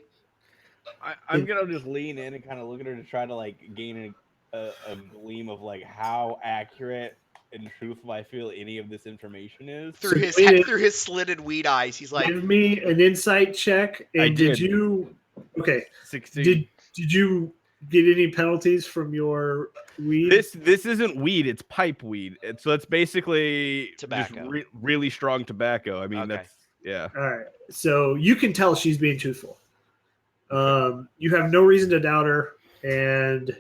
I'm gonna just lean in and kind of look at her to try to like gain a gleam of like how accurate and truthful I feel any of this information is. Through So his slitted weed eyes, he's like, Give me an insight check. And I did did. you? Okay. 16. Did you get any penalties from your weed? This isn't weed; it's pipe weed. So it's basically Tobacco. just really strong tobacco. I mean, Okay. that's yeah. All right. So you can tell she's being truthful. You have no reason to doubt her, and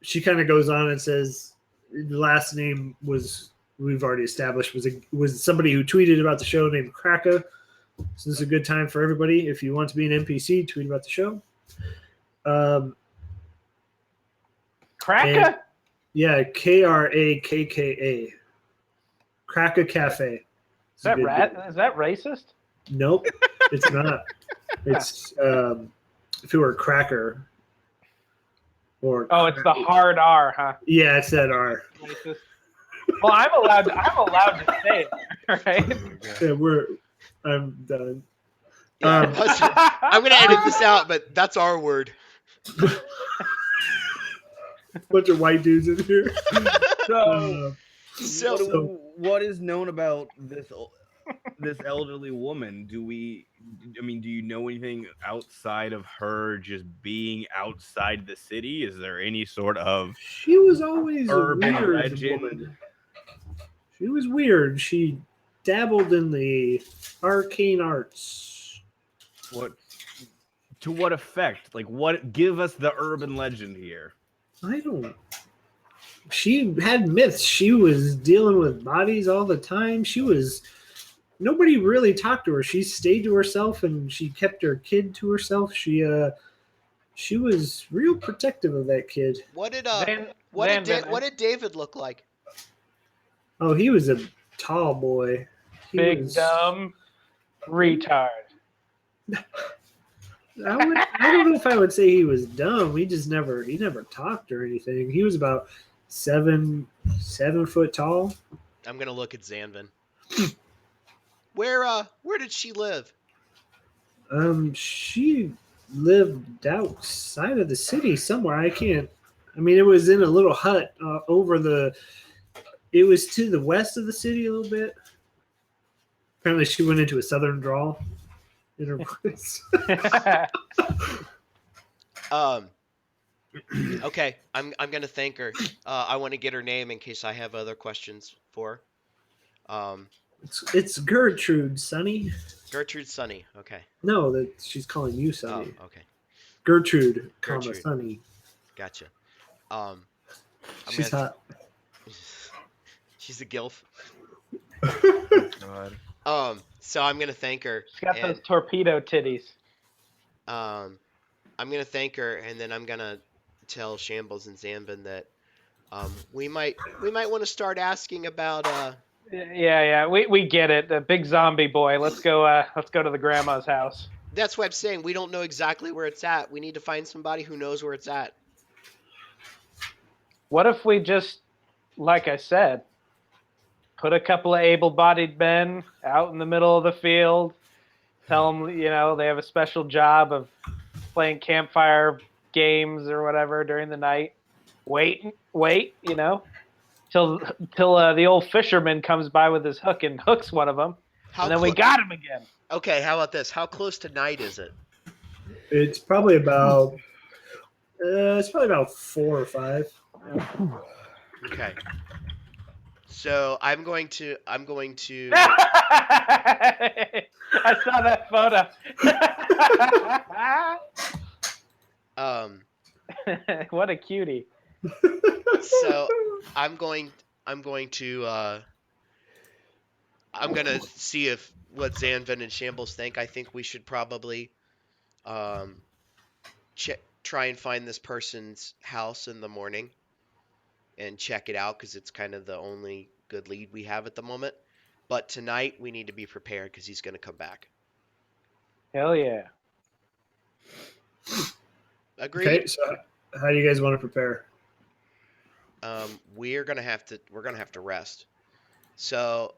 she kind of goes on and says, "The last name we've already established was somebody who tweeted about the show named Kraka. So this is a good time for everybody. If you want to be an NPC, tweet about the show. Kraka? Yeah, Krakka. Kraka Cafe. Is that racist? Nope, it's not. It's if it were cracker or It's the hard R, huh? yeah, it's that R. Racist. Well, I'm allowed to say it, right? Yeah, I'm done. yeah, I'm gonna edit this out, but that's our word. Bunch of white dudes in here. So, What is known about this elderly woman? Do you know anything outside of her just being outside the city? Is there any sort of She was always a urban weird legend? woman. She was weird. She dabbled in the arcane arts. To what effect? Like, what? Give us the urban legend here. I don't. She had myths. She was dealing with bodies all the time. Nobody really talked to her. She stayed to herself and she kept her kid to herself. She was real protective of that kid. What did Van David look like? Oh, he was a tall boy. He big, was- dumb, retard. I don't know if I would say he was dumb. He never talked or anything. He was about 7 foot tall. I'm gonna look at Zanvin. Where did she live? She lived outside of the city somewhere. I can't. I mean, it was in a little hut over the. It was to the west of the city a little bit. Apparently, she went into a southern drawl in her voice. Okay, I'm gonna thank her. I want to get her name in case I have other questions for her. It's Gertrude, Sonny. Gertrude Sunny. Okay. No, that she's calling you Sonny. Oh, okay. Gertrude, Gertrude. Sonny. Gotcha. I'm She's gonna, hot. She's a gilf. God. So I'm gonna thank her. She's got those torpedo titties. I'm gonna thank her, and then I'm gonna tell Shambles and Zanvin that we might want to start asking about Yeah, we get it. The big zombie boy. Let's go to the grandma's house. That's what I'm saying. We don't know exactly where it's at. We need to find somebody who knows where it's at. What if we just, like I said, put a couple of able-bodied men out in the middle of the field, tell them, they have a special job of playing campfire games or whatever during the night. Wait, till the old fisherman comes by with his hook and hooks one of them, and then we got him again. Okay, how about this? How close to night is it? It's probably about 4 or 5. Okay. So I'm going to. I saw that photo. What a cutie. So I'm going to see what Zanvin and Shambles think. I think we should probably try and find this person's house in the morning and check it out because it's kind of the only good lead we have at the moment. But tonight we need to be prepared because he's going to come back. Hell yeah. Agreed. Okay, so how do you guys want to prepare? We're gonna have to rest. So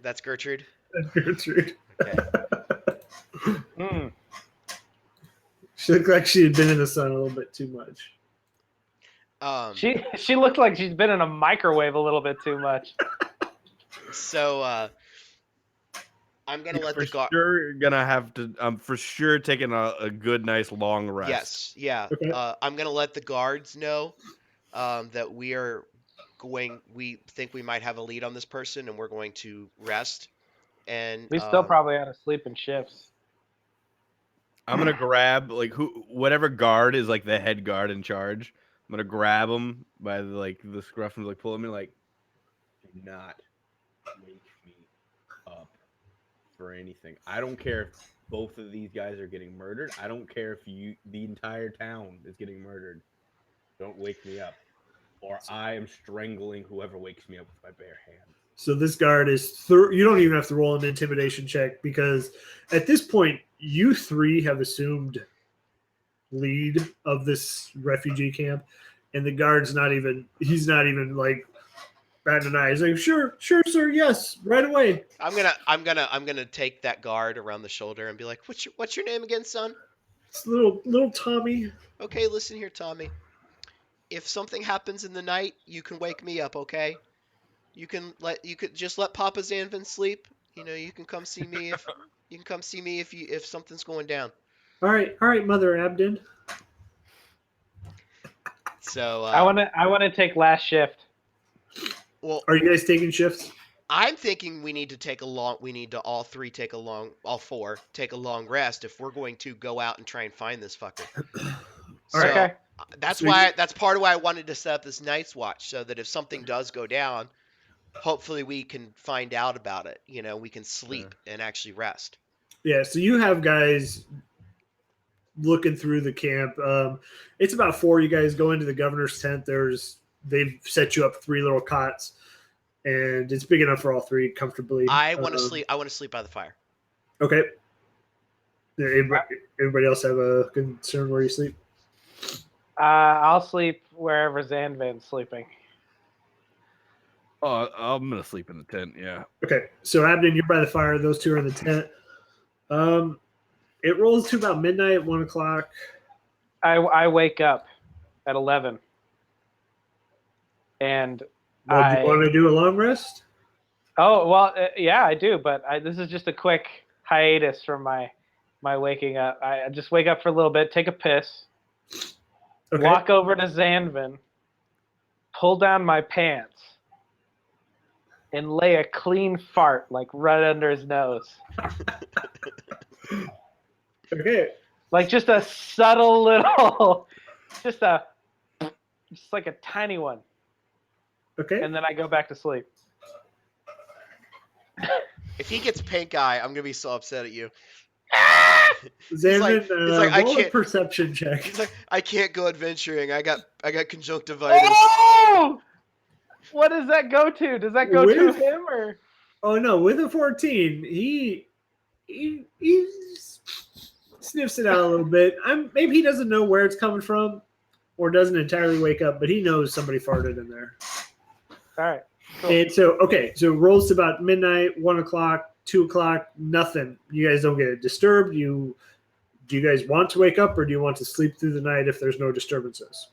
that's Gertrude. Gertrude. Okay. She looked like she had been in the sun a little bit too much. She looked like she's been in a microwave a little bit too much. So I'm gonna let the guard. Sure, gonna have to. I'm for sure taking a good, nice long rest. Yes, yeah. Okay. I'm gonna let the guards know that we think we might have a lead on this person, and we're going to rest. And We still probably ought to sleep in shifts. I'm gonna grab whatever guard is like the head guard in charge. I'm gonna grab him by the scruff and pull him in do not wake me up for anything. I don't care if both of these guys are getting murdered. I don't care if the entire town is getting murdered. Don't wake me up, or I am strangling whoever wakes me up with my bare hands. So this guard is you don't even have to roll an intimidation check because at this point you three have assumed lead of this refugee camp, and the guard's he's not even like batting an eye. He's like, sure, sir, yes, right away. I'm gonna take that guard around the shoulder and be like, what's your name again, son? It's little Tommy. Okay, listen here, Tommy. If something happens in the night, you can wake me up, okay? You could just let Papa Zanvin sleep. You can come see me if something's going down. All right, Mother Abden. So I wanna take last shift. Well, are you guys taking shifts? I'm thinking we need to all four take a long rest if we're going to go out and try and find this fucker. Okay. That's part of why I wanted to set up this night's watch, so that if something does go down, hopefully we can find out about it. We can sleep and actually rest. Yeah, so you have guys looking through the camp. It's about 4. You guys go into the governor's tent. They've set you up 3 little cots, and it's big enough for all 3 comfortably. I want to sleep. I want to sleep by the fire. Okay. Everybody else have a concern where you sleep? I'll sleep wherever Zanvin's sleeping. Oh, I'm gonna sleep in the tent. Yeah. Okay, so Abden, you're by the fire. Those two are in the tent. It rolls to about midnight, 1 o'clock. I wake up at 11, and Well, do you want to do a long rest? yeah, I do. But this is just a quick hiatus from my waking up. I just wake up for a little bit, take a piss, Okay. walk over to Zanvin, pull down my pants, and lay a clean fart like right under his nose. Okay. Like just a subtle little, just like a tiny one. Okay. And then I go back to sleep. If he gets pink eye, I'm gonna be so upset at you. Zanvin, he's like, I roll a can't- perception check. He's like, I can't go adventuring. I got conjunctivitis. Oh! What does that go to? Does that go to With- him or? Oh no, with a 14, he sniffs it out a little bit. Maybe he doesn't know where it's coming from, or doesn't entirely wake up, but he knows somebody farted in there. All right. Cool. And so it rolls to about midnight, 1 o'clock, 2 o'clock, nothing. You guys don't get disturbed. Do you guys want to wake up, or do you want to sleep through the night if there's no disturbances?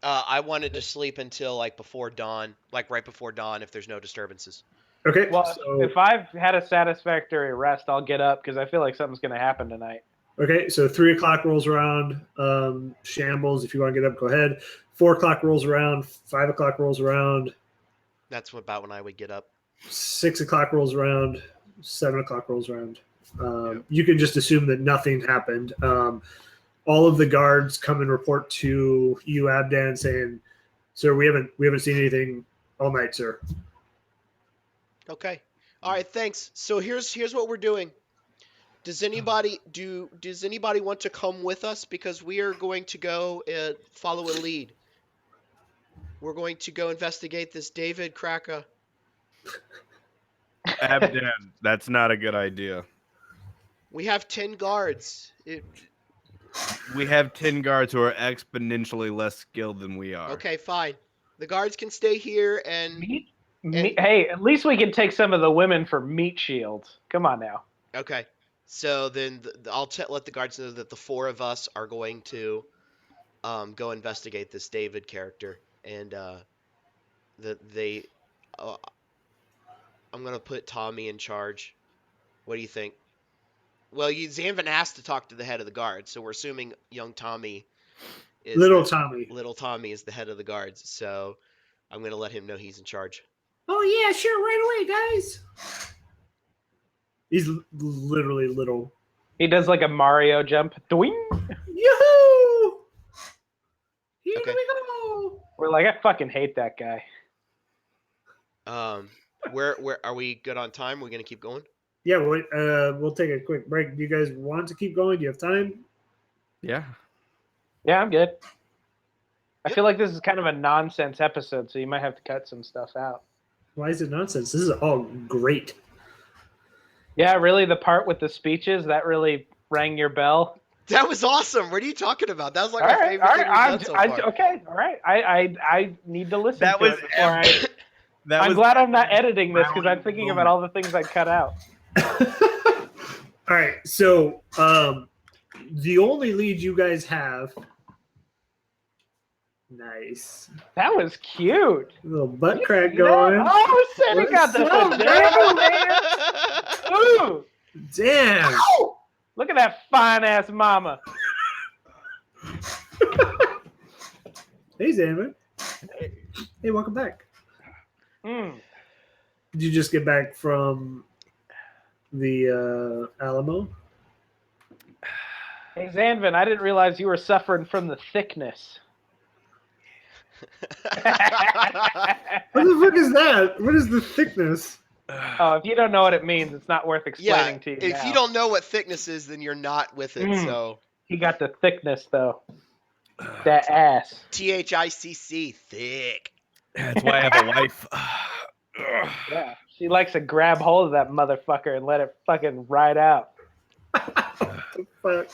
I wanted to sleep until like before dawn, like right before dawn, if there's no disturbances. Okay. Well, so, if I've had a satisfactory rest, I'll get up because I feel like something's going to happen tonight. okay, so 3 o'clock rolls around. Shambles, if you want to get up, go ahead. 4 o'clock rolls around. 5 o'clock rolls around. That's about when I would get up. 6 o'clock rolls around. 7 o'clock rolls around. You can just assume that nothing happened. All of the guards come and report to you, Abdan, saying, "Sir, we haven't seen anything all night, sir." Okay. All right. Thanks. So here's what we're doing. Does anybody want to come with us, because we are going to go follow a lead. We're going to go investigate this David Kraka. Abdan, that's not a good idea. We have 10 guards. We have 10 guards who are exponentially less skilled than we are. Okay, fine. The guards can stay here and Hey, at least we can take some of the women for meat shields. Come on now. okay. So then I'll let the guards know that the 4 of us are going to go investigate this David character, and I'm gonna put Tommy in charge. What do you think? Well, Zanvin has to talk to the head of the guard, so we're assuming young Tommy is Little Tommy. Little Tommy is the head of the guards, so I'm gonna let him know he's in charge. Oh yeah, sure, right away, guys. He's literally little. He does like a Mario jump. Doing. Yoo-hoo! Here Okay. we go. We're like, I fucking hate that guy. Where are we good on time? We're gonna keep going. Yeah, we'll take a quick break. Do you guys want to keep going? Do you have time? Yeah. Yeah, I'm good. I Yep. feel like this is kind of a nonsense episode, so you might have to cut some stuff out. Why is it nonsense? This is all great. Yeah, really, the part with the speeches, that really rang your bell. That was awesome. What are you talking about? That was like All my right, favorite thing we've done so far. okay, all right. I need to listen That to was it before I... That I'm was glad I'm not editing this because I'm round thinking moment. about all the things I cut out. All right, so the only lead you guys have. Nice. That was cute. A little butt You crack see going. that? Oh, Sammy What's got the up, pajama man. Ooh, Damn. ow! Look at that fine ass mama. Hey, Zanvin. Hey, welcome back. Mm. Did you just get back from the Alamo? Hey Zanvin, I didn't realize you were suffering from the thickness. What the fuck is that? What is the thickness? Oh, if you don't know what it means, it's not worth explaining Yeah, to you. if now. you don't know what thickness is, then you're not with it. Mm. So He got the thickness though. That ass. THICC, thick. That's why I have a wife. Yeah. She likes to grab hold of that motherfucker and let it fucking ride out. What the fuck?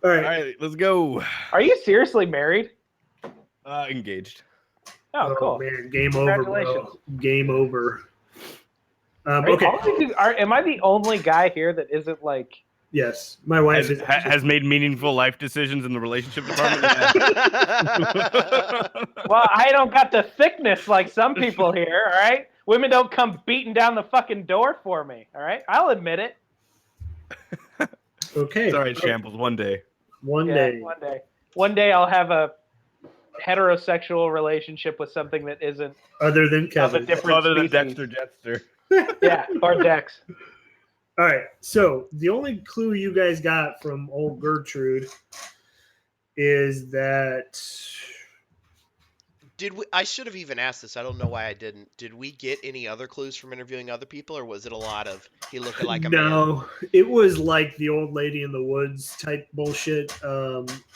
All right. All right, let's go. Are you seriously married? Engaged. Oh, cool. Man, game over, bro. Congratulations. Game over. Okay. Okay. Am I the only guy here that isn't like? Yes, my wife has made meaningful life decisions in the relationship department. Well, I don't got the thickness like some people here. All right, women don't come beating down the fucking door for me. All right, I'll admit it. Okay. It's all right, Shambles. One day. One day. One day I'll have a heterosexual relationship with something that isn't Other than of a Kevin. different Other than species. Dexter. Yeah, or Dex. All right. So the only clue you guys got from old Gertrude is that I should have even asked this. I don't know why I didn't. Did we get any other clues from interviewing other people, or was it a lot of he looked like a man? no, it was like the old lady in the woods type bullshit.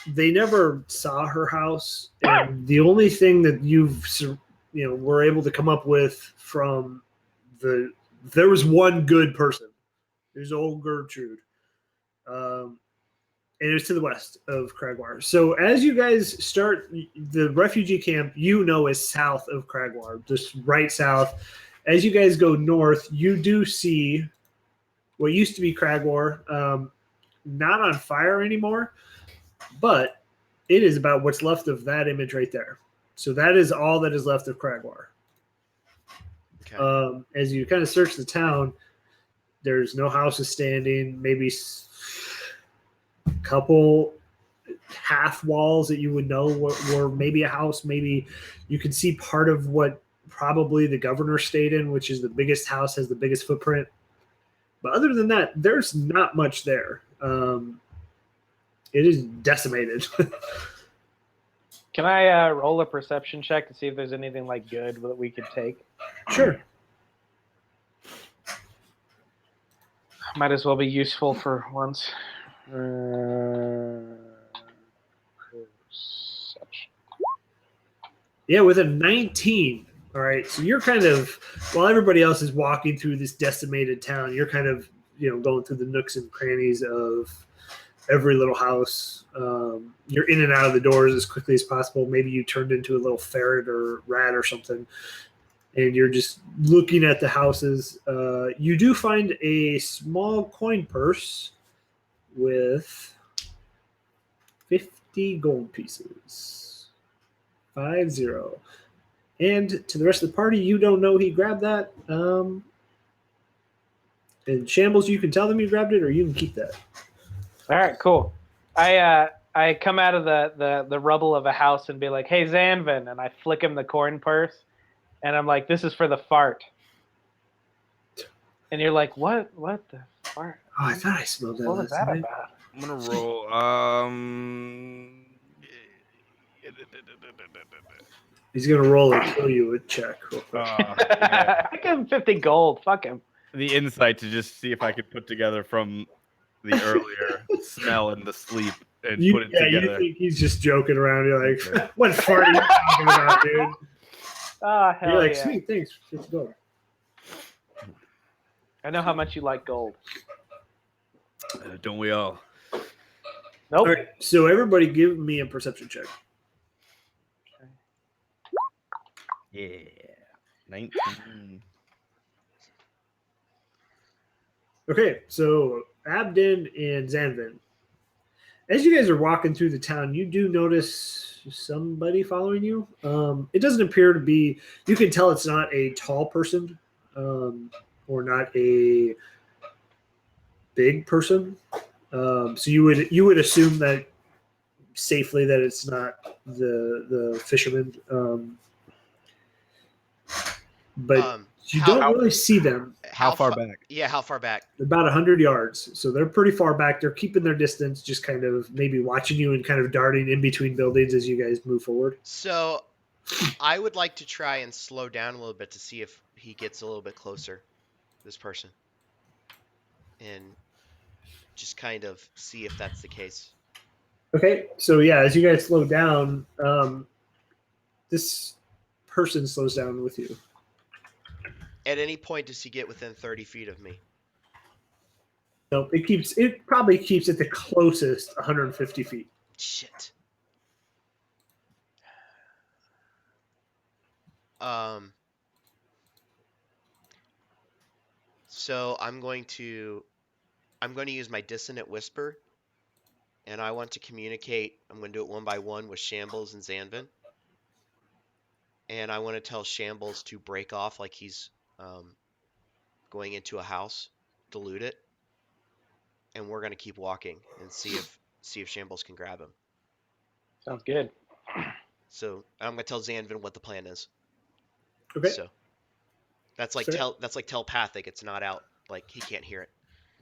They never saw her house, and the only thing that were able to come up with from there was one good person. There's old Gertrude. And it was to the west of Cragwar. So as you guys start, the refugee camp, is south of Cragwar, just right south. As you guys go north, you do see what used to be Cragwar, not on fire anymore, but it is about what's left of that image right there. So that is all that is left of Cragwar. Okay. As you kind of search the town, there's no houses standing, maybe couple half walls that you would know were maybe a house. Maybe you could see part of what probably the governor stayed in, which is the biggest house, has the biggest footprint. But other than that, there's not much there. It is decimated. Can I roll a perception check to see if there's anything like good that we could take? Sure. Might as well be useful for once. Yeah, with a 19. All right. So you're kind of, while everybody else is walking through this decimated town, you're kind of, going through the nooks and crannies of every little house. You're in and out of the doors as quickly as possible. Maybe you turned into a little ferret or rat or something, and you're just looking at the houses. You do find a small coin purse with 50 gold pieces. 50. And to the rest of the party, you don't know he grabbed that. And Shambles, you can tell them you grabbed it, or you can keep that. All right, cool. I come out of the rubble of a house and be like, "Hey, Zanvin," and I flick him the coin purse, and I'm like, "This is for the fart." And you're like, "What? What the fart? Oh, I thought I smelled that. What was that night. about?" I'm gonna roll. He's gonna roll and kill you with check. Real quick. Yeah. I give him 50 gold. Fuck him. The insight to just see if I could put together from the earlier smell and the sleep and put it together. You think he's just joking around. You're like, what fart are you talking about, dude? Oh, hell You're like, yeah. sweet, thanks. Let's go. I know how much you like gold. Don't we all? Nope. All right, so everybody give me a perception check. Yeah. 19. Okay, so Abden and Zanvin. As you guys are walking through the town, you do notice somebody following you. It doesn't appear to be, you can tell it's not a tall person or not a big person. So you would assume that safely that it's not the fisherman. But you don't really see them. How far back? Yeah, how far back? About 100 yards. So they're pretty far back. They're keeping their distance, just kind of maybe watching you and kind of darting in between buildings as you guys move forward. So I would like to try and slow down a little bit to see if he gets a little bit closer, this person, and just kind of see if that's the case. Okay, so yeah, as you guys slow down, this person slows down with you. At any point does he get within 30 feet of me? No, it probably keeps it the closest 150 feet. Shit. So I'm going to use my dissonant whisper, and I want to communicate. I'm going to do it one by one with Shambles and Zanvin, and I want to tell Shambles to break off like he's going into a house, dilute it, and we're going to keep walking and see if Shambles can grab him. Sounds good. So I'm going to tell Zanvin what the plan is. Okay. So that's like Sure. that's like telepathic. It's not out, like he can't hear it.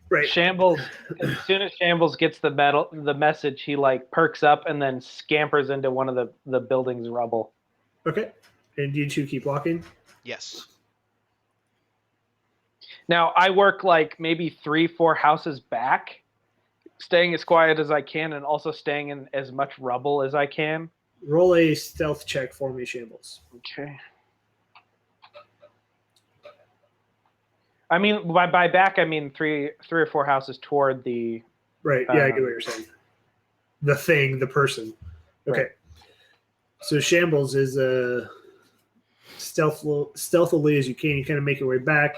Right. Shambles. As soon as Shambles gets the message, he like perks up and then scampers into one of the building's rubble. Okay. And you two keep walking? Yes. Now I work like maybe 3-4 houses back, staying as quiet as I can and also staying in as much rubble as I can. Roll a stealth check for me, Shambles. Okay. I mean, by back, I mean three or four houses toward the. Right. Yeah, I get what you're saying. The thing, the person. Okay. Right. So Shambles is stealthily as you can. You kind of make your way back.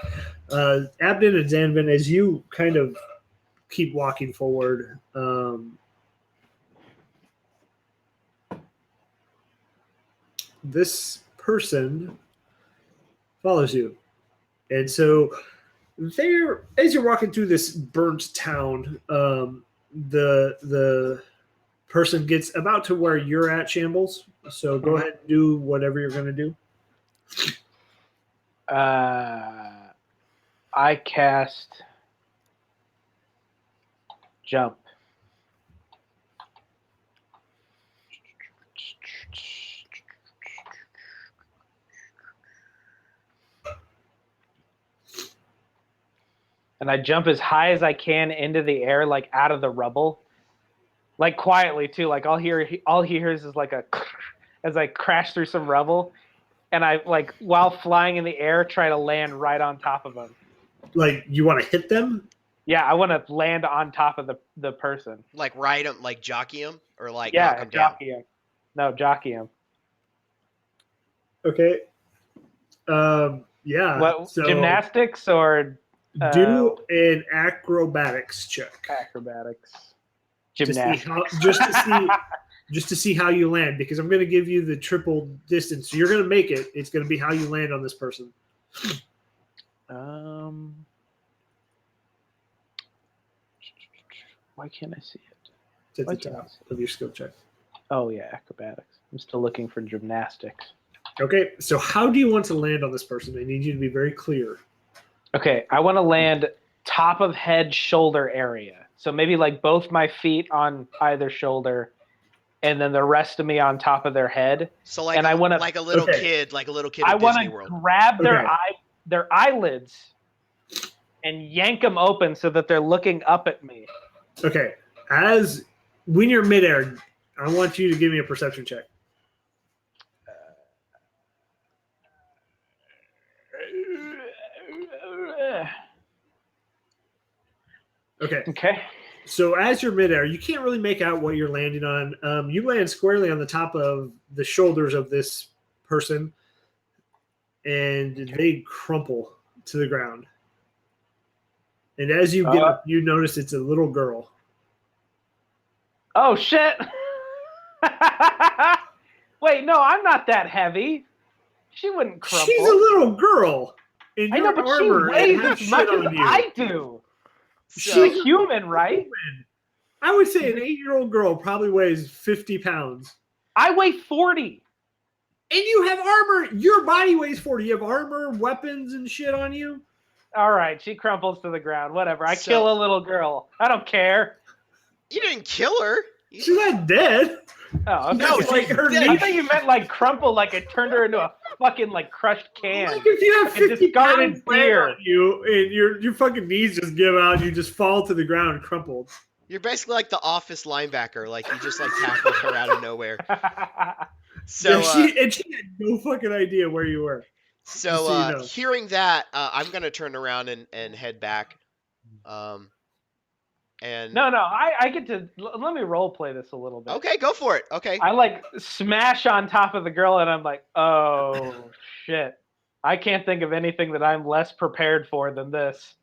Abden and Zanvin, as you kind of keep walking forward, this person follows you. And so there, as you're walking through this burnt town, the person gets about to where you're at, Shambles. So go ahead and do whatever you're going to do. I cast jump. And I jump as high as I can into the air, like out of the rubble, like quietly too. Like all he hears is like a as I crash through some rubble, and I like while flying in the air try to land right on top of him. Like you want to hit them? Yeah, I want to land on top of the person. Like ride him, like jockey him, or like Yeah, knock him down. jockey him. No, jockey him. Okay. Yeah. What, so gymnastics or do an acrobatics check. acrobatics? Just Gymnastics. Just to see how you land, because I'm going to give you the triple distance. So you're going to make it. It's going to be how you land on this person. Why can't I see it? It's at Why the can't I top see of your skill check. Oh yeah, acrobatics. I'm still looking for gymnastics. Okay, so how do you want to land on this person? I need you to be very clear. Okay, I want to land top of head, shoulder area. So maybe like both my feet on either shoulder, and then the rest of me on top of their head. So like, And I wanna- like a little Okay. kid, like a little kid I at want Disney to World. grab Okay. their eyelids and yank them open so that they're looking up at me. Okay, as when you're midair, I want you to give me a perception check. Okay, Okay. so as you're midair, you can't really make out what you're landing on. You land squarely on the top of the shoulders of this person, and they crumple to the ground. And as you get up, you notice it's a little girl. Oh shit! Wait, no, I'm not that heavy. She wouldn't crumple. She's a little girl in I your know, but armor. she weighs and has as much shit as on you. I do. So, She's human, right? I would say an 8-year-old girl probably weighs 50 pounds. I weigh 40. And you have armor. Your body weighs 40. You have armor, weapons, and shit on you. All right, she crumples to the ground. Whatever. I So- kill a little girl. I don't care. you didn't kill her. She's not dead. Oh, okay. No, It's like her dead. I knees. thought you meant like crumple, like it turned her into a fucking like crushed can. Like if you have Like a 50 discarded pounds land deer. on you and your fucking knees just give out and you just fall to the ground crumpled. You're basically like the office linebacker. Like you just like tackled her out of nowhere. So, Yeah, she had no fucking idea where you were. so just so you know. hearing that, I'm gonna turn around and head back. And No, I get to let me role play this a little bit. okay, go for it. Okay. I like smash on top of the girl, and I'm like, oh shit! I can't think of anything that I'm less prepared for than this.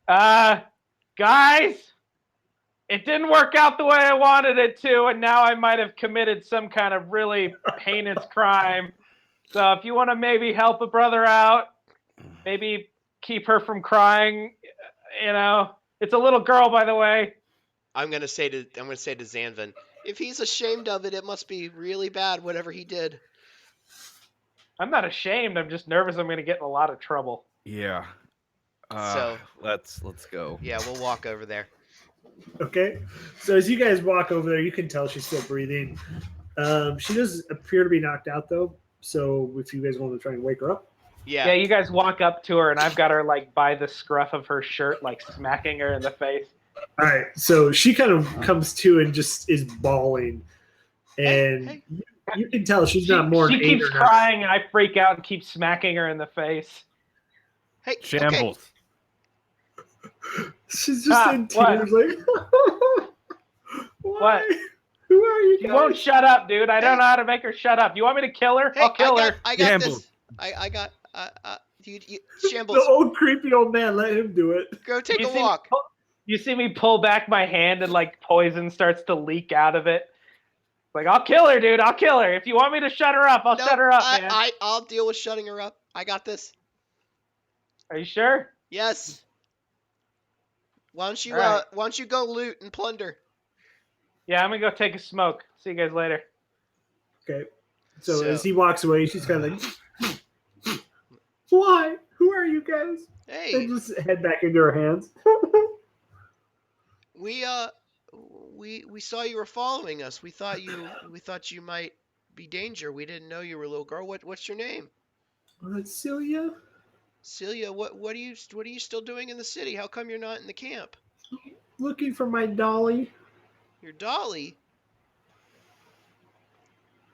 Guys, it didn't work out the way I wanted it to, and now I might have committed some kind of really heinous crime. So if you want to maybe help a brother out, maybe keep her from crying. It's a little girl, by the way. I'm gonna say to Zanvin, if he's ashamed of it, it must be really bad, whatever he did. I'm not ashamed. I'm just nervous. I'm going to get in a lot of trouble. Yeah. So let's go. yeah, we'll walk over there. Okay. So as you guys walk over there, you can tell she's still breathing. She does appear to be knocked out, though. So if you guys want to try and wake her up. Yeah. Yeah, you guys walk up to her, and I've got her like by the scruff of her shirt, like smacking her in the face. All right. So she kind of comes to and just is bawling. And Hey. you can tell she's not more She than 8 keeps or 9. crying, and I freak out and keep smacking her in the face. Hey, Shambles. She's just in tears, like, What? Who are you She guys? won't shut up, dude. I don't know how to make her shut up. You want me to kill her? Hey, I'll kill her. I got Shambles. this. I got you, The Shambles. old creepy old man, let him do it. Go take You a see me walk. You see me pull back my hand, and like poison starts to leak out of it. Like, I'll kill her, dude. I'll kill her. If you want me to shut her up, I'll No, shut her up, man. I'll deal with shutting her up. I got this. Are you sure? Yes. Why don't you All right. why don't you go loot and plunder? Yeah, I'm gonna go take a smoke. See you guys later. Okay. So So- as he walks away, she's kind of like, why? Who are you guys? Hey, And just head back into her hands. we saw you were following us. We thought you might be danger. We didn't know you were a little girl. What's your name? Celia? Celia, what are you still doing in the city? How come you're not in the camp? Looking for my dolly. Your dolly?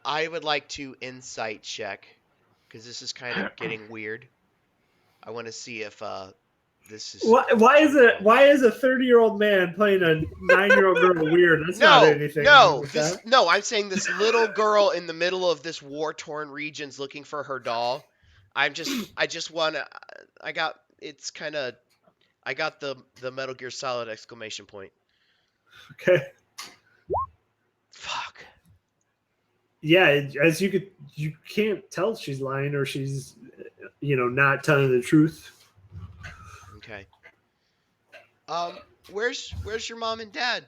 I would like to insight check, because this is kind of getting weird. I want to see if this is Why is a 30-year-old man playing a 9-year-old girl weird? That's not anything. wrong with that. I'm saying this little girl in the middle of this war-torn regions looking for her doll. I just want to. I got the Metal Gear Solid exclamation point. Okay. Fuck. Yeah, as you can't tell if she's lying or she's, not telling the truth. Okay. Where's your mom and dad?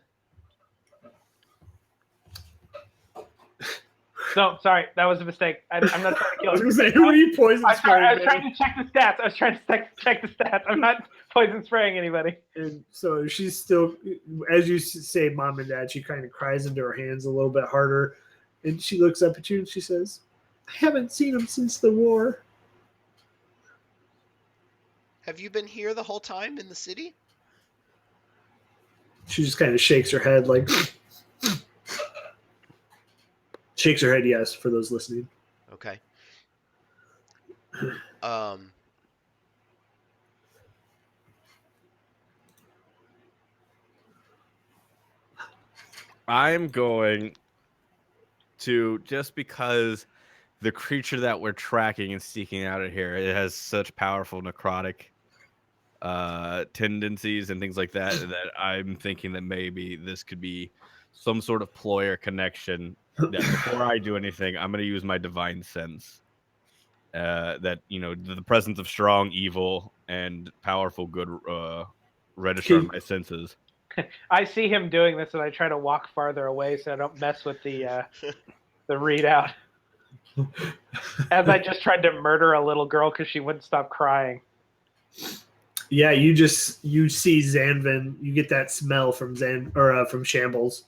No, sorry, that was a mistake. I'm not trying to I kill was her. gonna say, who are you poison I was trying spraying? to check the stats. I was trying to check the stats. I'm not poison spraying anybody. And so she's still, as you say, mom and dad. She kind of cries into her hands a little bit harder, and she looks up at you and she says, "I haven't seen him since the war." Have you been here the whole time in the city? She just kind of shakes her head, like shakes her head. Yes, for those listening. Okay. I'm going to, just because the creature that we're tracking and seeking out of here, it has such powerful necrotic tendencies and things like that, that I'm thinking that maybe this could be some sort of ploy or connection. That before I do anything, I'm going to use my divine sense. That, the presence of strong evil and powerful good register on my senses. I see him doing this, and I try to walk farther away so I don't mess with the readout. As I just tried to murder a little girl because she wouldn't stop crying. Yeah, you see Zanvin. You get that smell from from Shambles,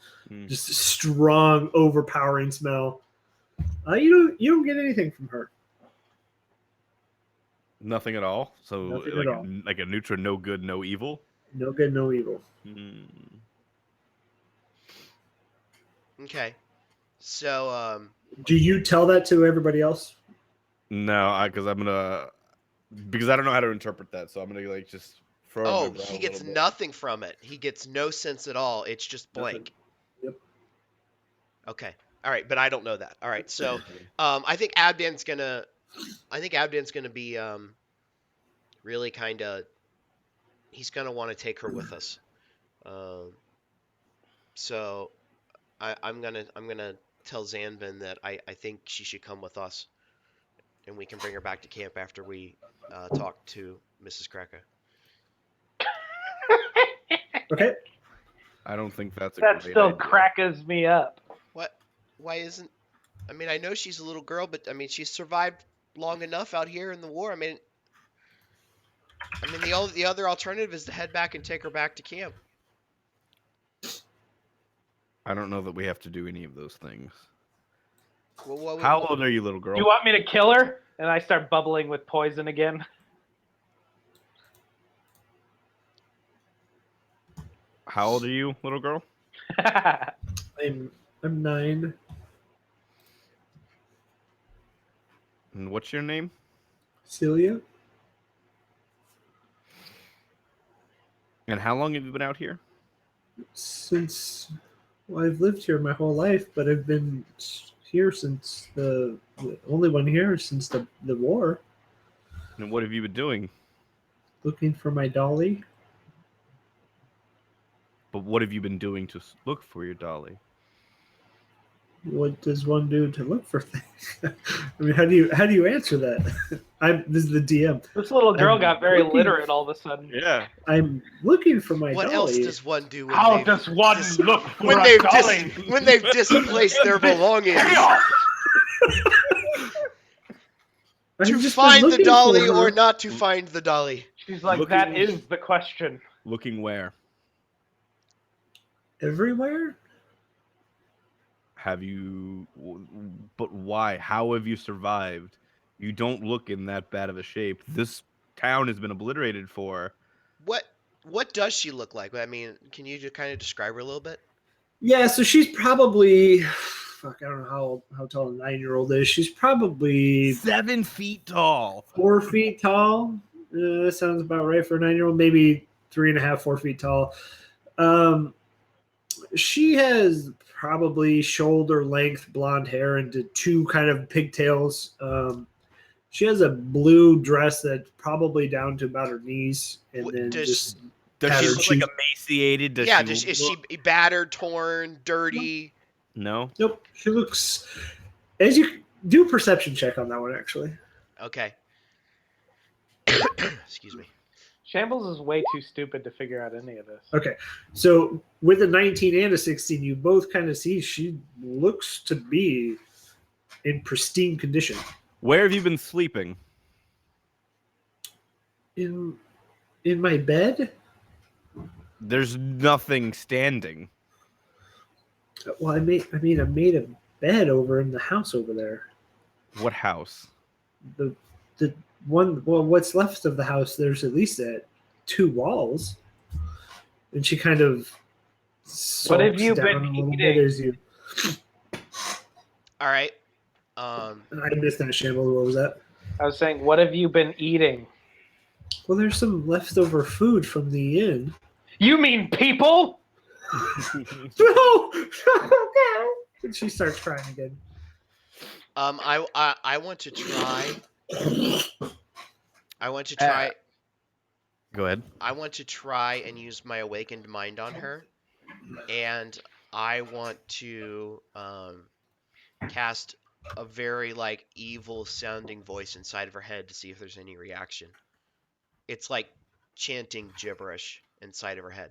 just a strong, overpowering smell. You don't get anything from her. Nothing at all. So Nothing at all. like a neutral, no good, no evil. No good, no evil. Okay. So Do you tell that to everybody else? No, because I don't know how to interpret that, so I'm gonna just Furrow my Oh, brow he a gets little bit. nothing from it. He gets no sense at all. It's just blank. Yep. Okay. All right, but I don't know that. All right, so I think Abdan's gonna be really kind of. He's gonna want to take her with us. Um, so I'm gonna tell Zanvin that I think she should come with us, and we can bring her back to camp after we talk to Mrs. Kracker. Okay. I don't think that's a That great still idea. crackers me up. What? Why isn't? I mean, I know she's a little girl, but I mean, she's survived long enough out here in the war. I mean, the other alternative is to head back and take her back to camp. I don't know that we have to do any of those things. Well, How old are you, little girl? You want me to kill her? And I start bubbling with poison again. How old are you, little girl? I'm 9. And what's your name? Celia. And how long have you been out here? Since I've lived here my whole life, but I've been here since the only one here since the war, And what have you been doing? looking for my dolly. But what have you been doing to look for your dolly? What does one do to look for things? I mean, how do you answer that? This is the DM. This little girl I'm got very looking- literate all of a sudden. Yeah. I'm looking for my what dolly. else does one do when How they've does one dis- look for when a they've dolly? when they've displaced their belongings? I've To just been find the looking dolly for her. or not to find the dolly? She's like, Looking- that is the question. Looking where? Everywhere? Have you... But why? How have you survived? You don't look in that bad of a shape. This town has been obliterated for... What does she look like? I mean, can you just kind of describe her a little bit? Yeah, so she's probably fuck. I don't know how tall a 9-year-old is. She's probably 7 feet tall. 4 feet tall. That sounds about right for a 9-year-old. Maybe 3.5, 4 feet tall. She has probably shoulder length blonde hair and 2 kind of pigtails. She has a blue dress that's probably down to about her knees, and What then does- just Does she Tattered look like shoes. emaciated? Does Yeah, she is she battered, torn, dirty? No? nope. She looks as you do a perception check on that one actually. Okay. Excuse me. Shambles is way too stupid to figure out any of this. Okay, so with a 19 and a 16, you both kind of see she looks to be in pristine condition. Where have you been sleeping? In my bed. There's nothing standing. Well, I made a bed over in the house over there. What house? The one. Well, what's left of the house? There's at least 2 walls, and she kind of. What have sulks you down been a little eating? bit as you. All right. I missed that, Shambles. What was that? I was saying, what have you been eating? Well, there's some leftover food from the inn. You mean people? No! And she starts crying again. I want to try. I want to try. Go ahead. I want to try and use my awakened mind on her, and I want to cast a very like evil sounding voice inside of her head to see if there's any reaction. It's like chanting gibberish inside of her head.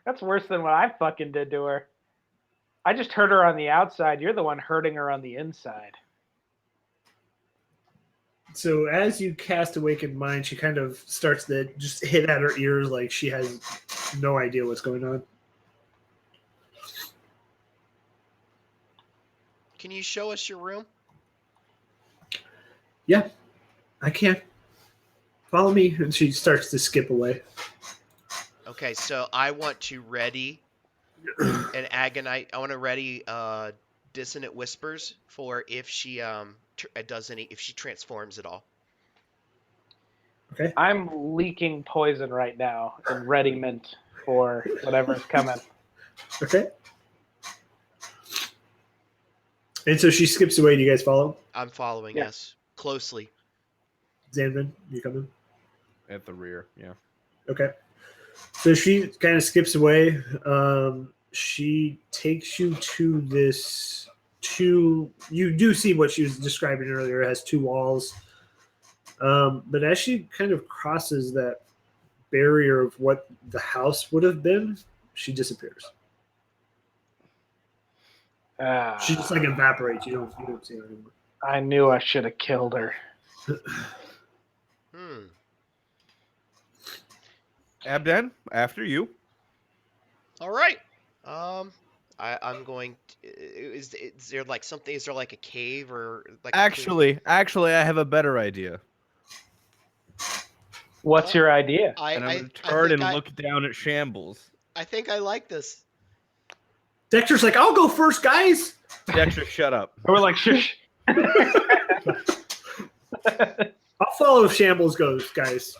That's worse than what I fucking did to her. I just hurt her on the outside. You're the one hurting her on the inside. So as you cast Awakened Mind, she kind of starts to just hit at her ears like she has no idea what's going on. Can you show us your room? Yeah, I can. Follow me. And she starts to skip away. Okay, so I want to ready an agonite. I want to ready dissonant whispers for if she if she transforms at all. Okay. I'm leaking poison right now in ready mint for whatever's coming. Okay. And so she skips away. Do you guys follow? I'm following, Yeah. yes. Closely. Zanvin, you coming? At the rear, yeah. Okay. So she kind of skips away. She takes you to this you do see what she was describing earlier. It has 2 walls. But as she kind of crosses that barrier of what the house would have been, she disappears. She just like evaporates. You don't see her anymore. I knew I should have killed her. Abden, after you. All right. I'm going. Is there like something? Is there like a cave or like? Actually, I have a better idea. What's your idea? And I'm going to turn and look down at Shambles. I think I like this. Dexter's like, I'll go first, guys. Dexter, shut up. We're like, shush. I'll follow if Shambles goes, guys.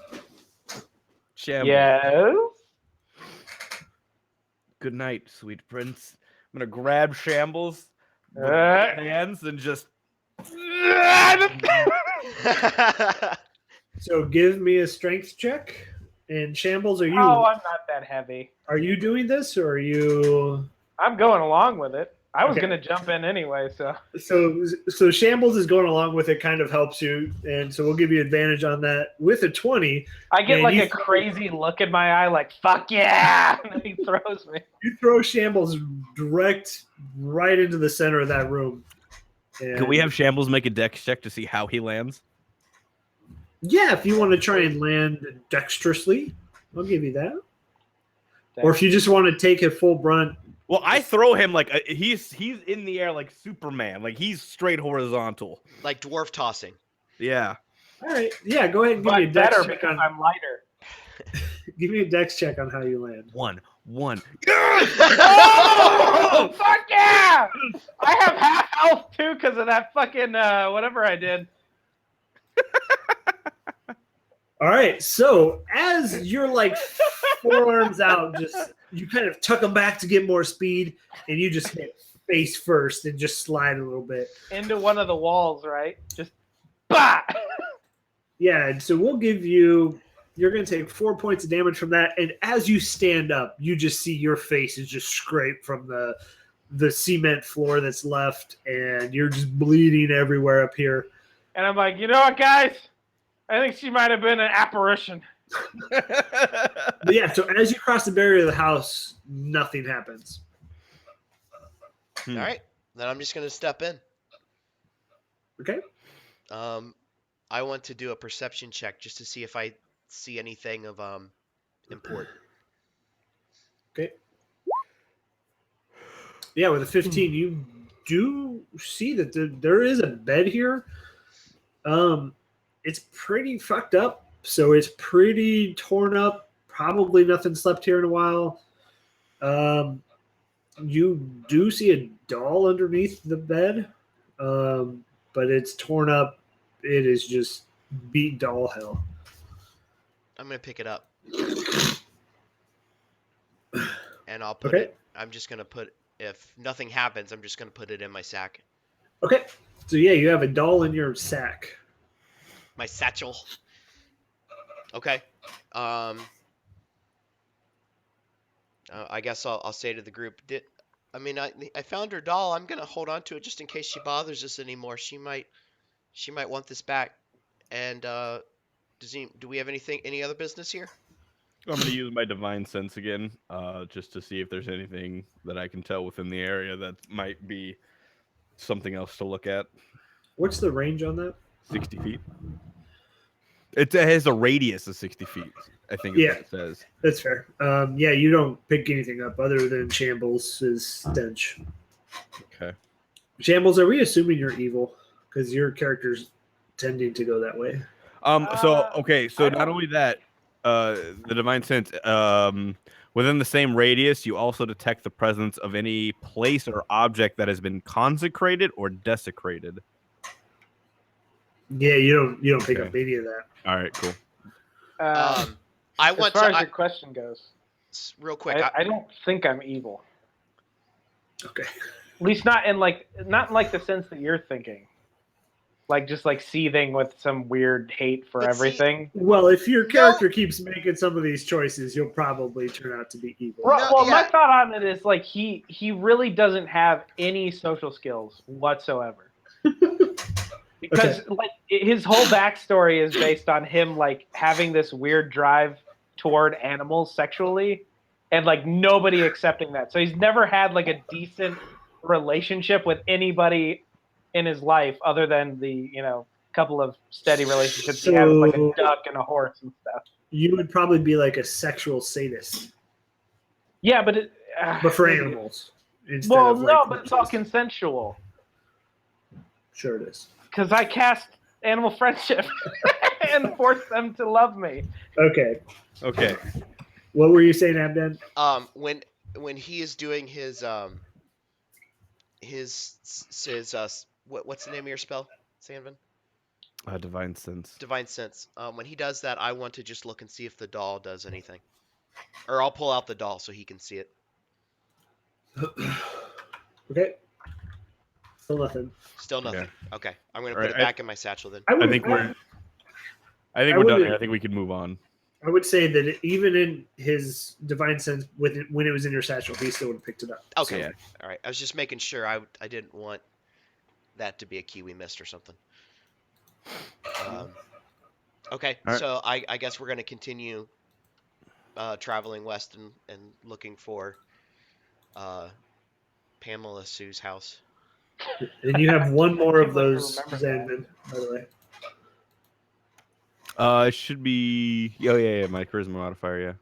Shambles. Yes. Good night, sweet prince. I'm going to grab Shambles with my hands and just... So give me a strength check. And Shambles, I'm not that heavy. Are you doing this, or are you? I'm going along with it. I was gonna jump in anyway, so. So Shambles is going along with it. Kind of helps you, and so we'll give you advantage on that with a 20. I get like a crazy look in my eye, like "fuck yeah!" and then he throws me. You throw Shambles direct right into the center of that room. And Can we have Shambles make a dex check to see how he lands? Yeah, if you want to try and land dexterously, I'll give you that. Or if you just want to take a full brunt. Well, I throw him like he's in the air like Superman, like he's straight horizontal, like dwarf tossing. Yeah. All right. Yeah, go ahead and give me a dex check on. I'm lighter. Give me a dex check on how you land. One. Oh, fuck yeah! I have half health too because of that fucking whatever I did. All right, so as you're like forearms out, just you kind of tuck them back to get more speed, and you just hit face first and just slide a little bit into one of the walls, right? Just bah! Yeah, and so we'll give you. You're going to take 4 points of damage from that, and as you stand up, you just see your face is just scraped from the cement floor that's left, and you're just bleeding everywhere up here. And I'm like, you know what, guys? I think she might have been an apparition. But yeah, so as you cross the barrier of the house, nothing happens. All right, then I'm just gonna step in. Okay. I want to do a perception check just to see if I see anything of import. Okay. Yeah, with a 15, you do see that there is a bed here. It's pretty fucked up, so it's pretty torn up. Probably nothing slept here in a while. You do see a doll underneath the bed, but it's torn up. It is just beat doll hell. I'm gonna pick it up, and I'll put it. I'm just gonna put. If nothing happens, I'm just gonna put it in my sack. Okay. So yeah, you have a doll in your sack. My satchel. Okay. I guess I'll say to the group. I found her doll. I'm gonna hold on to it just in case she bothers us anymore. She might want this back. And do we have any other business here? I'm going to use my divine sense again, just to see if there's anything that I can tell within the area that might be something else to look at. What's the range on that? 60 feet. It has a radius of 60 feet, I think is what it says. That's fair. Yeah, you don't pick anything up other than Shambles' stench. Okay. Shambles, are we assuming you're evil? Because your character's tending to go that way. So not only that, the divine sense, within the same radius, you also detect the presence of any place or object that has been consecrated or desecrated. Yeah, you don't pick up any of that. All right, cool. I As want far to as your question goes, real quick. I don't think I'm evil. Okay. At least not in like the sense that you're thinking. Like just like seething with some weird hate for But see- everything. Well, if your No. character keeps making some of these choices, you'll probably turn out to be evil. No, Well, my yeah. thought on it is like he really doesn't have any social skills whatsoever. Because like his whole backstory is based on him like having this weird drive toward animals sexually, and like nobody accepting that. So he's never had like a decent relationship with anybody in his life other than the couple of steady relationships he had with like a duck and a horse and stuff. You would probably be like a sexual sadist, Yeah, but but for animals. Instead Well, of, no, like, but it's all horses. consensual. Sure it is. Because I cast animal friendship and force them to love me. Okay. Okay. What were you saying, Abden? When he is doing his what's the name of your spell, Sanvin? Divine sense. Divine sense. When he does that, I want to just look and see if the doll does anything, or I'll pull out the doll so he can see it. Okay. Still nothing. Still nothing. Okay, I'm gonna All put right, it back in my satchel then. I think we're I done wouldn't- here. I think we can move on. I would say that even in his divine sense, when it was in your satchel, he still would have picked it up. Okay. Yeah. All right. I was just making sure. I didn't want that to be a key we missed or something. Okay. All right. So I guess we're gonna continue traveling west and looking for Pamela Sue's house. And you have one more of I can't those, remember Zanvin, by the way. It should be. Oh yeah, my charisma modifier.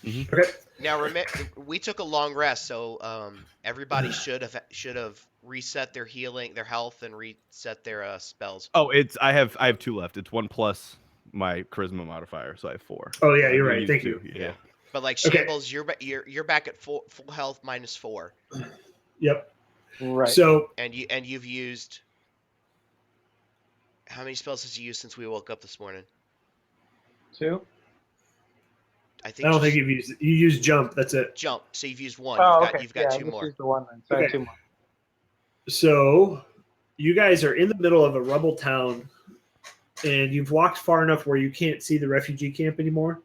Yeah. Okay. Now remember, we took a long rest, so everybody should have reset their healing, their health, and reset their spells. Oh, I have 2 left. It's 1 plus my charisma modifier, so I have 4. Oh, yeah, you're I right. used Thank 2, you. Yeah. But like Okay. Shambles, you're back at full health -4, Yep. Right. So and you've used how many spells has you used since we woke up this morning? 2. I think I don't think you used jump. That's it. jump. So you've used 1. Oh, You've got yeah, 2 this more. is the one then. So I have Okay. 2 more. So you guys are in the middle of a rubble town, and you've walked far enough where you can't see the refugee camp anymore.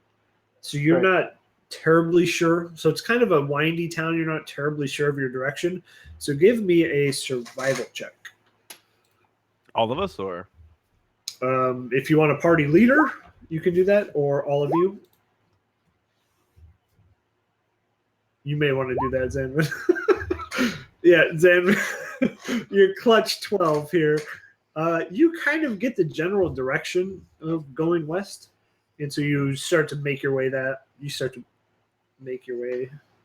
So you're Right. not terribly sure. So it's kind of a windy town. You're not terribly sure of your direction. So give me a survival check. All of us, or If you want a party leader, you can do that, or all of you. You may want to do that, Zanvin. Yeah, Zanvin, you're clutch 12 here. You kind of get the general direction of going west, and so you start to make your way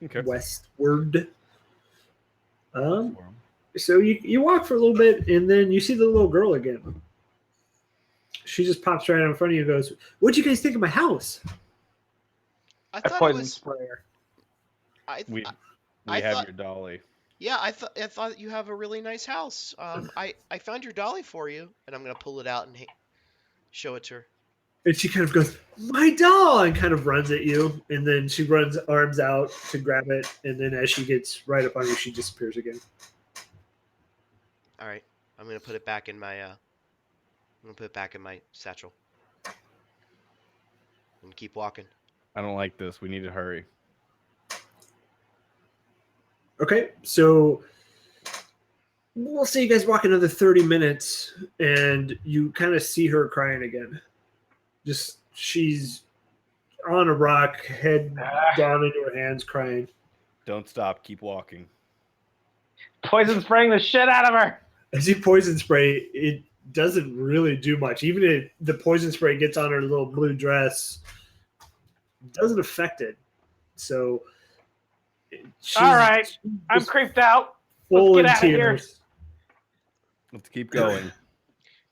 okay. westward. So you walk for a little bit, and then you see the little girl again. She just pops right in front of you and goes, "What'd you guys think of my house?" I I thought it poison was. sprayer. We I have thought- your dolly. Yeah, I thought you have a really nice house. I found your dolly for you, and I'm gonna pull it out and show it to her. And she kind of goes, "My doll," and kind of runs at you. And then she runs arms out to grab it. And then as she gets right up on you, she disappears again. All right, I'm gonna put it back in my. I'm gonna put it back in my satchel. And keep walking. I don't like this. We need to hurry. Okay, so we'll say you guys walk another 30 minutes, and you kind of see her crying again. Just she's on a rock, head down into her hands, crying. Don't stop. Keep walking. Poison spraying the shit out of her. As you poison spray, it doesn't really do much. Even if the poison spray gets on her little blue dress, it doesn't affect it. So, she's All right, I'm just creeped out. full in Let's get outta here. tears. Let's keep going.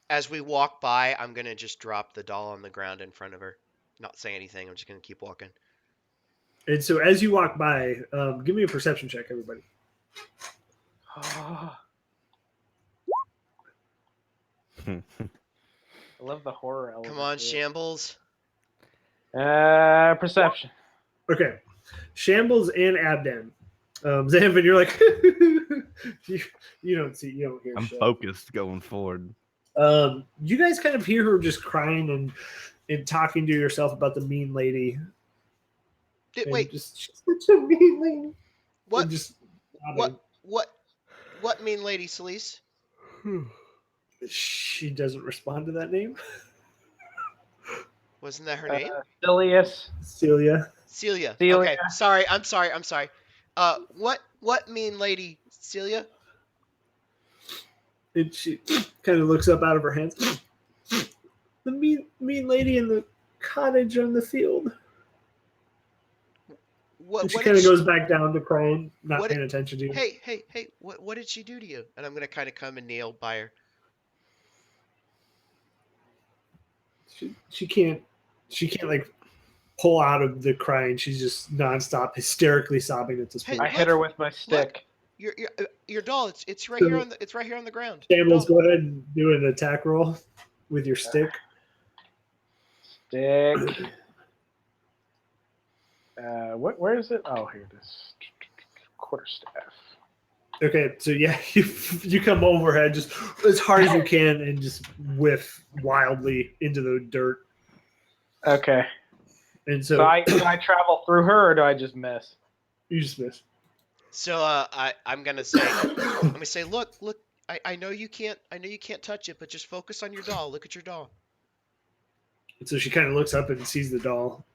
As we walk by, I'm gonna just drop the doll on the ground in front of her. Not say anything. I'm just gonna keep walking. And so, as you walk by, give me a perception check, everybody. I love the horror element. Come on, to it. Shambles. Perception. Okay. Shambles and Abdan. Zanvin, you're like, you don't hear I'm shit. focused going forward. You guys kind of hear her just crying and talking to yourself about the mean lady. Wait, She's such a mean lady. what? And just What mean lady, Celise? she doesn't respond to that name. Wasn't that her name? Silius. Celia. Celia. Celia. Okay, sorry. I'm sorry. What mean lady, Celia? And she kind of looks up out of her hands. The mean lady in the cottage on the field. What? And she What kind did of she, goes back down to crying, not what paying did- attention to you. Hey! What did she do to you? And I'm gonna kind of come and kneel by her. She can't like pull out of the crying. She's just nonstop hysterically sobbing at this Hey, point. I hit her with my stick. Your doll. It's right So- here on the ground. Your Shambles, doll. go ahead and do an attack roll with your stick. Stick. Where is it? Oh, here it is. Quarterstaff. Okay, so yeah, you come overhead just as hard as you can and just whiff wildly into the dirt. Okay. And So so do I travel through her, or do I just miss? you just miss. So I'm gonna say, look. I know you can't touch it, but just focus on your doll. Look at your doll. And so she kind of looks up and sees the doll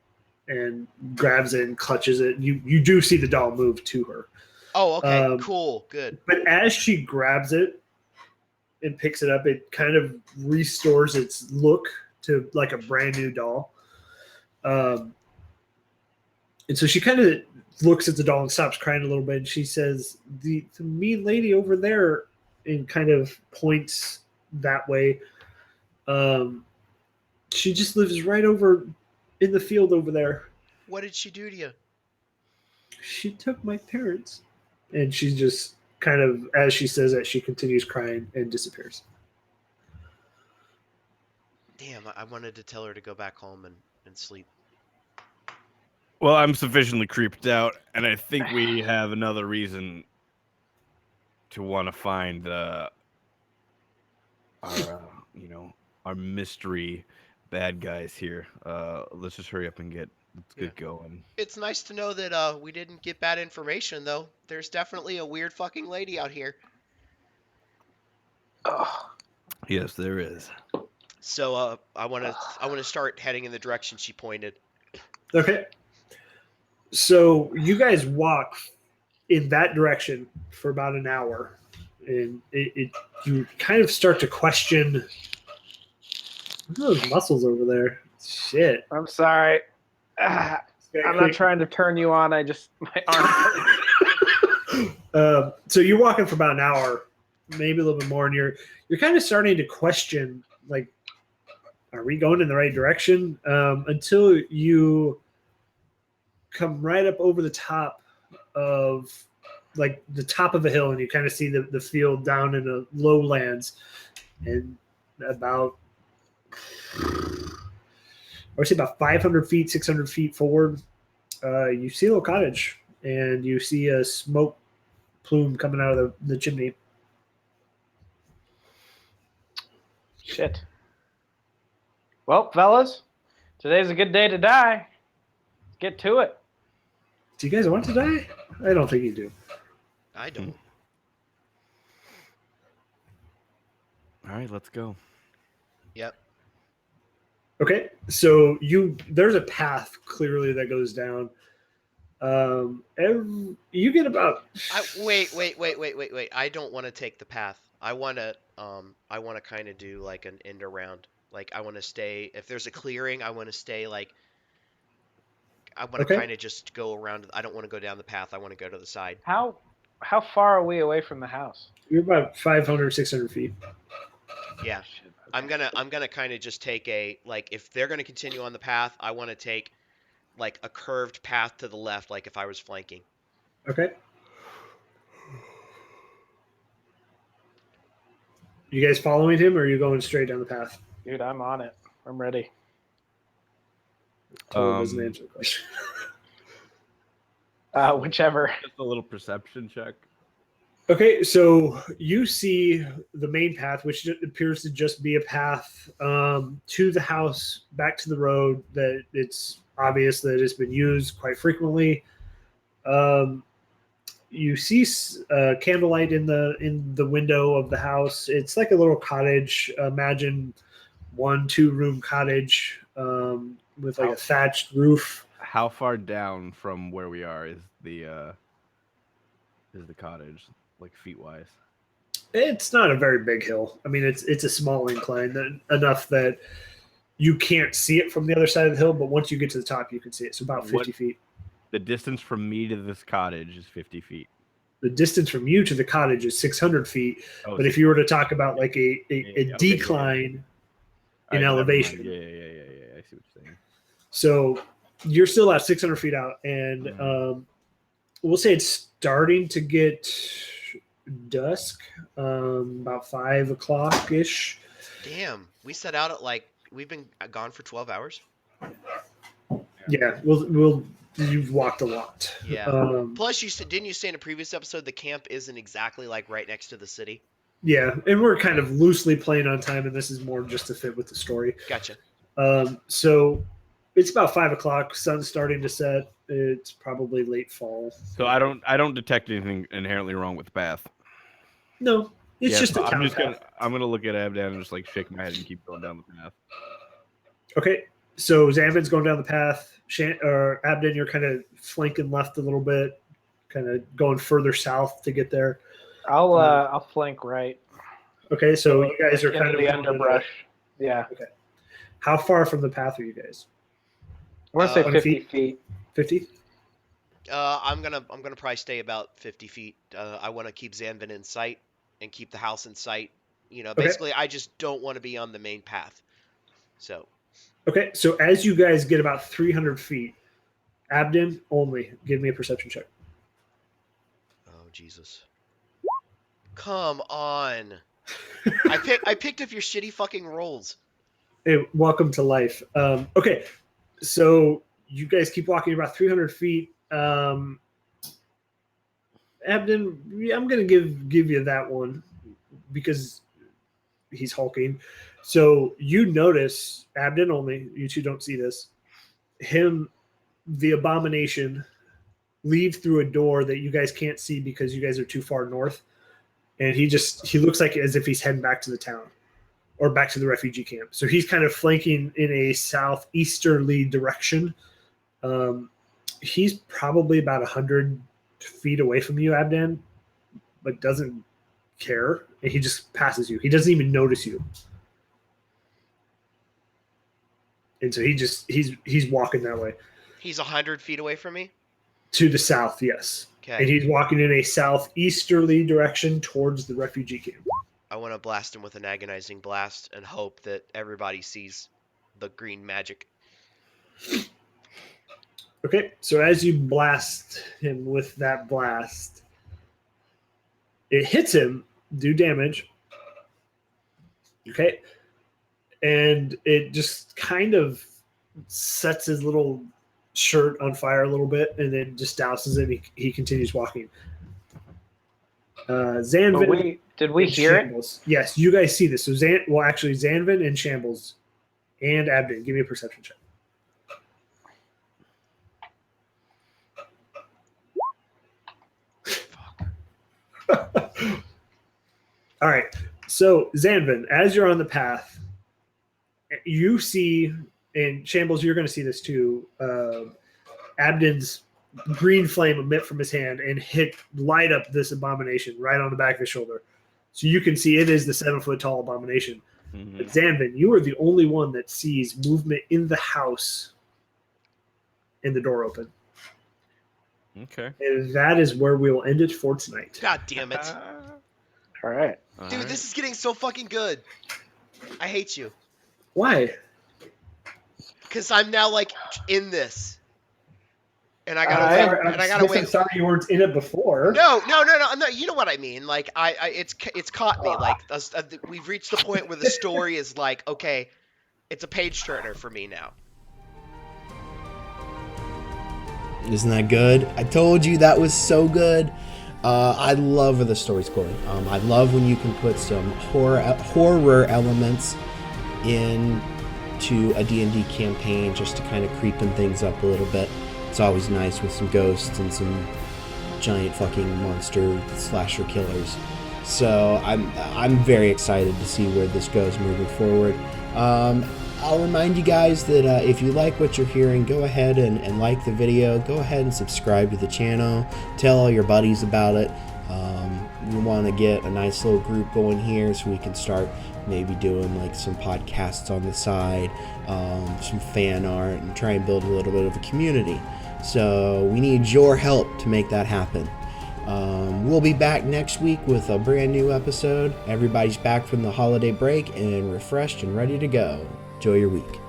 and grabs it and clutches it. You do see the doll move to her. Oh, okay, cool, good. But as she grabs it and picks it up, it kind of restores its look to like a brand new doll. And so she kind of looks at the doll and stops crying a little bit. And she says, the mean lady over there, and kind of points that way. She just lives right over in the field over there. What did she do to you? She took my parents. And she just kind of, as she says that, she continues crying and disappears. Damn, I wanted to tell her to go back home and sleep. Well, I'm sufficiently creeped out, and I think we have another reason to want to find our mystery bad guys here. Let's just hurry up and get going. It's nice to know that we didn't get bad information, though. There's definitely a weird fucking lady out here. Oh, Yes, there is. So I want to start heading in the direction she pointed. Okay. So you guys walk in that direction for about an hour, and you kind of start to question, what are those muscles over there? Shit. I'm sorry. I'm not trying to turn you on. I just my arm. So you're walking for about an hour, maybe a little bit more, and you're kind of starting to question, like, are we going in the right direction? Until you come right up over the top of, like, the top of a hill, and you kind of see the field down in the lowlands, and about, I would say about 500 feet, 600 feet forward, you see a little cottage, and you see a smoke plume coming out of the chimney. Shit. Well, fellas, today's a good day to die. Let's get to it. Do you guys want to die? I don't think you do. I don't. All right, let's go. Yep. Okay, so there's a path clearly that goes down. You get about. Wait. I don't want to take the path. I want to kind of do like an end around. Like I want to stay. If there's a clearing, I want to stay like. I want to Okay. kind of just go around. I don't want to go down the path. I want to go to the side. How far are we away from the house? You're about 500, 600 feet. Yeah. Shit, okay. I'm gonna kind of just take a like if they're gonna continue on the path, I want to take like a curved path to the left, like if I was flanking. Okay. You guys following him, or are you going straight down the path? Dude, I'm on it. I'm ready. Torn doesn't answer the question. Whichever. Just a little perception check. Okay, so you see the main path, which appears to just be a path to the house, back to the road. That it's obvious that it's been used quite frequently. You see candlelight in the window of the house. It's like a little cottage. Imagine 1-2 room cottage with like a thatched roof. How far down from where we are is the cottage, like feet wise? It's not a very big hill. I mean, it's a small incline enough that you can't see it from the other side of the hill, but once you get to the top, you can see it. So about 50 feet. The distance from me to this cottage is 50 feet. The distance from you to the cottage is 600 feet. Oh, but if you were to talk about like a decline in elevation. Yeah. I see what you're saying. So you're still at 600 feet out, and we'll say it's starting to get dusk, about 5 o'clock ish. Damn, we set out at we've been gone for 12 hours. Yeah, you've walked a lot. Yeah. Plus, didn't you say in a previous episode the camp isn't exactly like right next to the city? Yeah, and we're kind of loosely playing on time, and this is more just to fit with the story. Gotcha. So it's about 5 o'clock. Sun's starting to set. It's probably late fall. So I don't detect anything inherently wrong with the path. No, it's just a town path. I'm gonna look at Abdan and just like shake my head and keep going down the path. Okay, so Zanvin's going down the path. Abdan, you're kind of flanking left a little bit, kind of going further south to get there. I'll flank right. Okay, so you guys are kind of the underbrush. Yeah. Okay. How far from the path are you guys? I want to say 50 feet. 50? I'm gonna probably stay about 50 feet. I want to keep Zanvin in sight and keep the house in sight. Basically, I just don't want to be on the main path. So. Okay, so as you guys get about 300 feet, Abden only, give me a perception check. Oh Jesus! Come on! I picked up your shitty fucking rolls. Hey, welcome to life. Okay, so you guys keep walking about 300 feet. Abden, I'm gonna give you that one because he's hulking. So you notice, Abden only, you two don't see this, the abomination, leave through a door that you guys can't see because you guys are too far north. And he looks like as if he's heading back to the town or back to the refugee camp. So he's kind of flanking in a southeasterly direction. He's probably about 100 feet away from you, Abdan, but doesn't care. And he just passes you. He doesn't even notice you. And so he's walking that way. He's 100 feet away from me? To the south, yes. Okay. And he's walking in a southeasterly direction towards the refugee camp. I want to blast him with an agonizing blast and hope that everybody sees the green magic. Okay, so as you blast him with that blast, it hits him, do damage. Okay. And it just kind of sets his little shirt on fire a little bit and then just douses it. He continues walking. Zanvin. Did we hear Shambles. It? Yes, you guys see this. So Zanvin and Shambles and Abden. Give me a perception check. All right. So Zanvin, as you're on the path, you see, and Shambles, you're going to see this too. Abden's green flame emit from his hand and light up this abomination right on the back of his shoulder. So you can see it is the 7-foot tall abomination. Mm-hmm. But Zanvin, you are the only one that sees movement in the house and the door open. Okay. And that is where we will end it for tonight. God damn it. All right. Dude, this is getting so fucking good. I hate you. Why? Because I'm now in this. And I gotta wait. I'm sorry you weren't in it before. No. You know what I mean. It's caught me. We've reached the point where the story is okay, it's a page turner for me now. Isn't that good? I told you that was so good. I love where the story's going. I love when you can put some horror elements into a D&D campaign just to kind of creeping things up a little bit. It's always nice with some ghosts and some giant fucking monster slasher killers. So I'm very excited to see where this goes moving forward. I'll remind you guys that if you like what you're hearing, go ahead and like the video. Go ahead and subscribe to the channel. Tell all your buddies about it. We want to get a nice little group going here so we can start maybe doing like some podcasts on the side, some fan art, and try and build a little bit of a community. So we need your help to make that happen. We'll be back next week with a brand new episode. Everybody's back from the holiday break and refreshed and ready to go. Enjoy your week.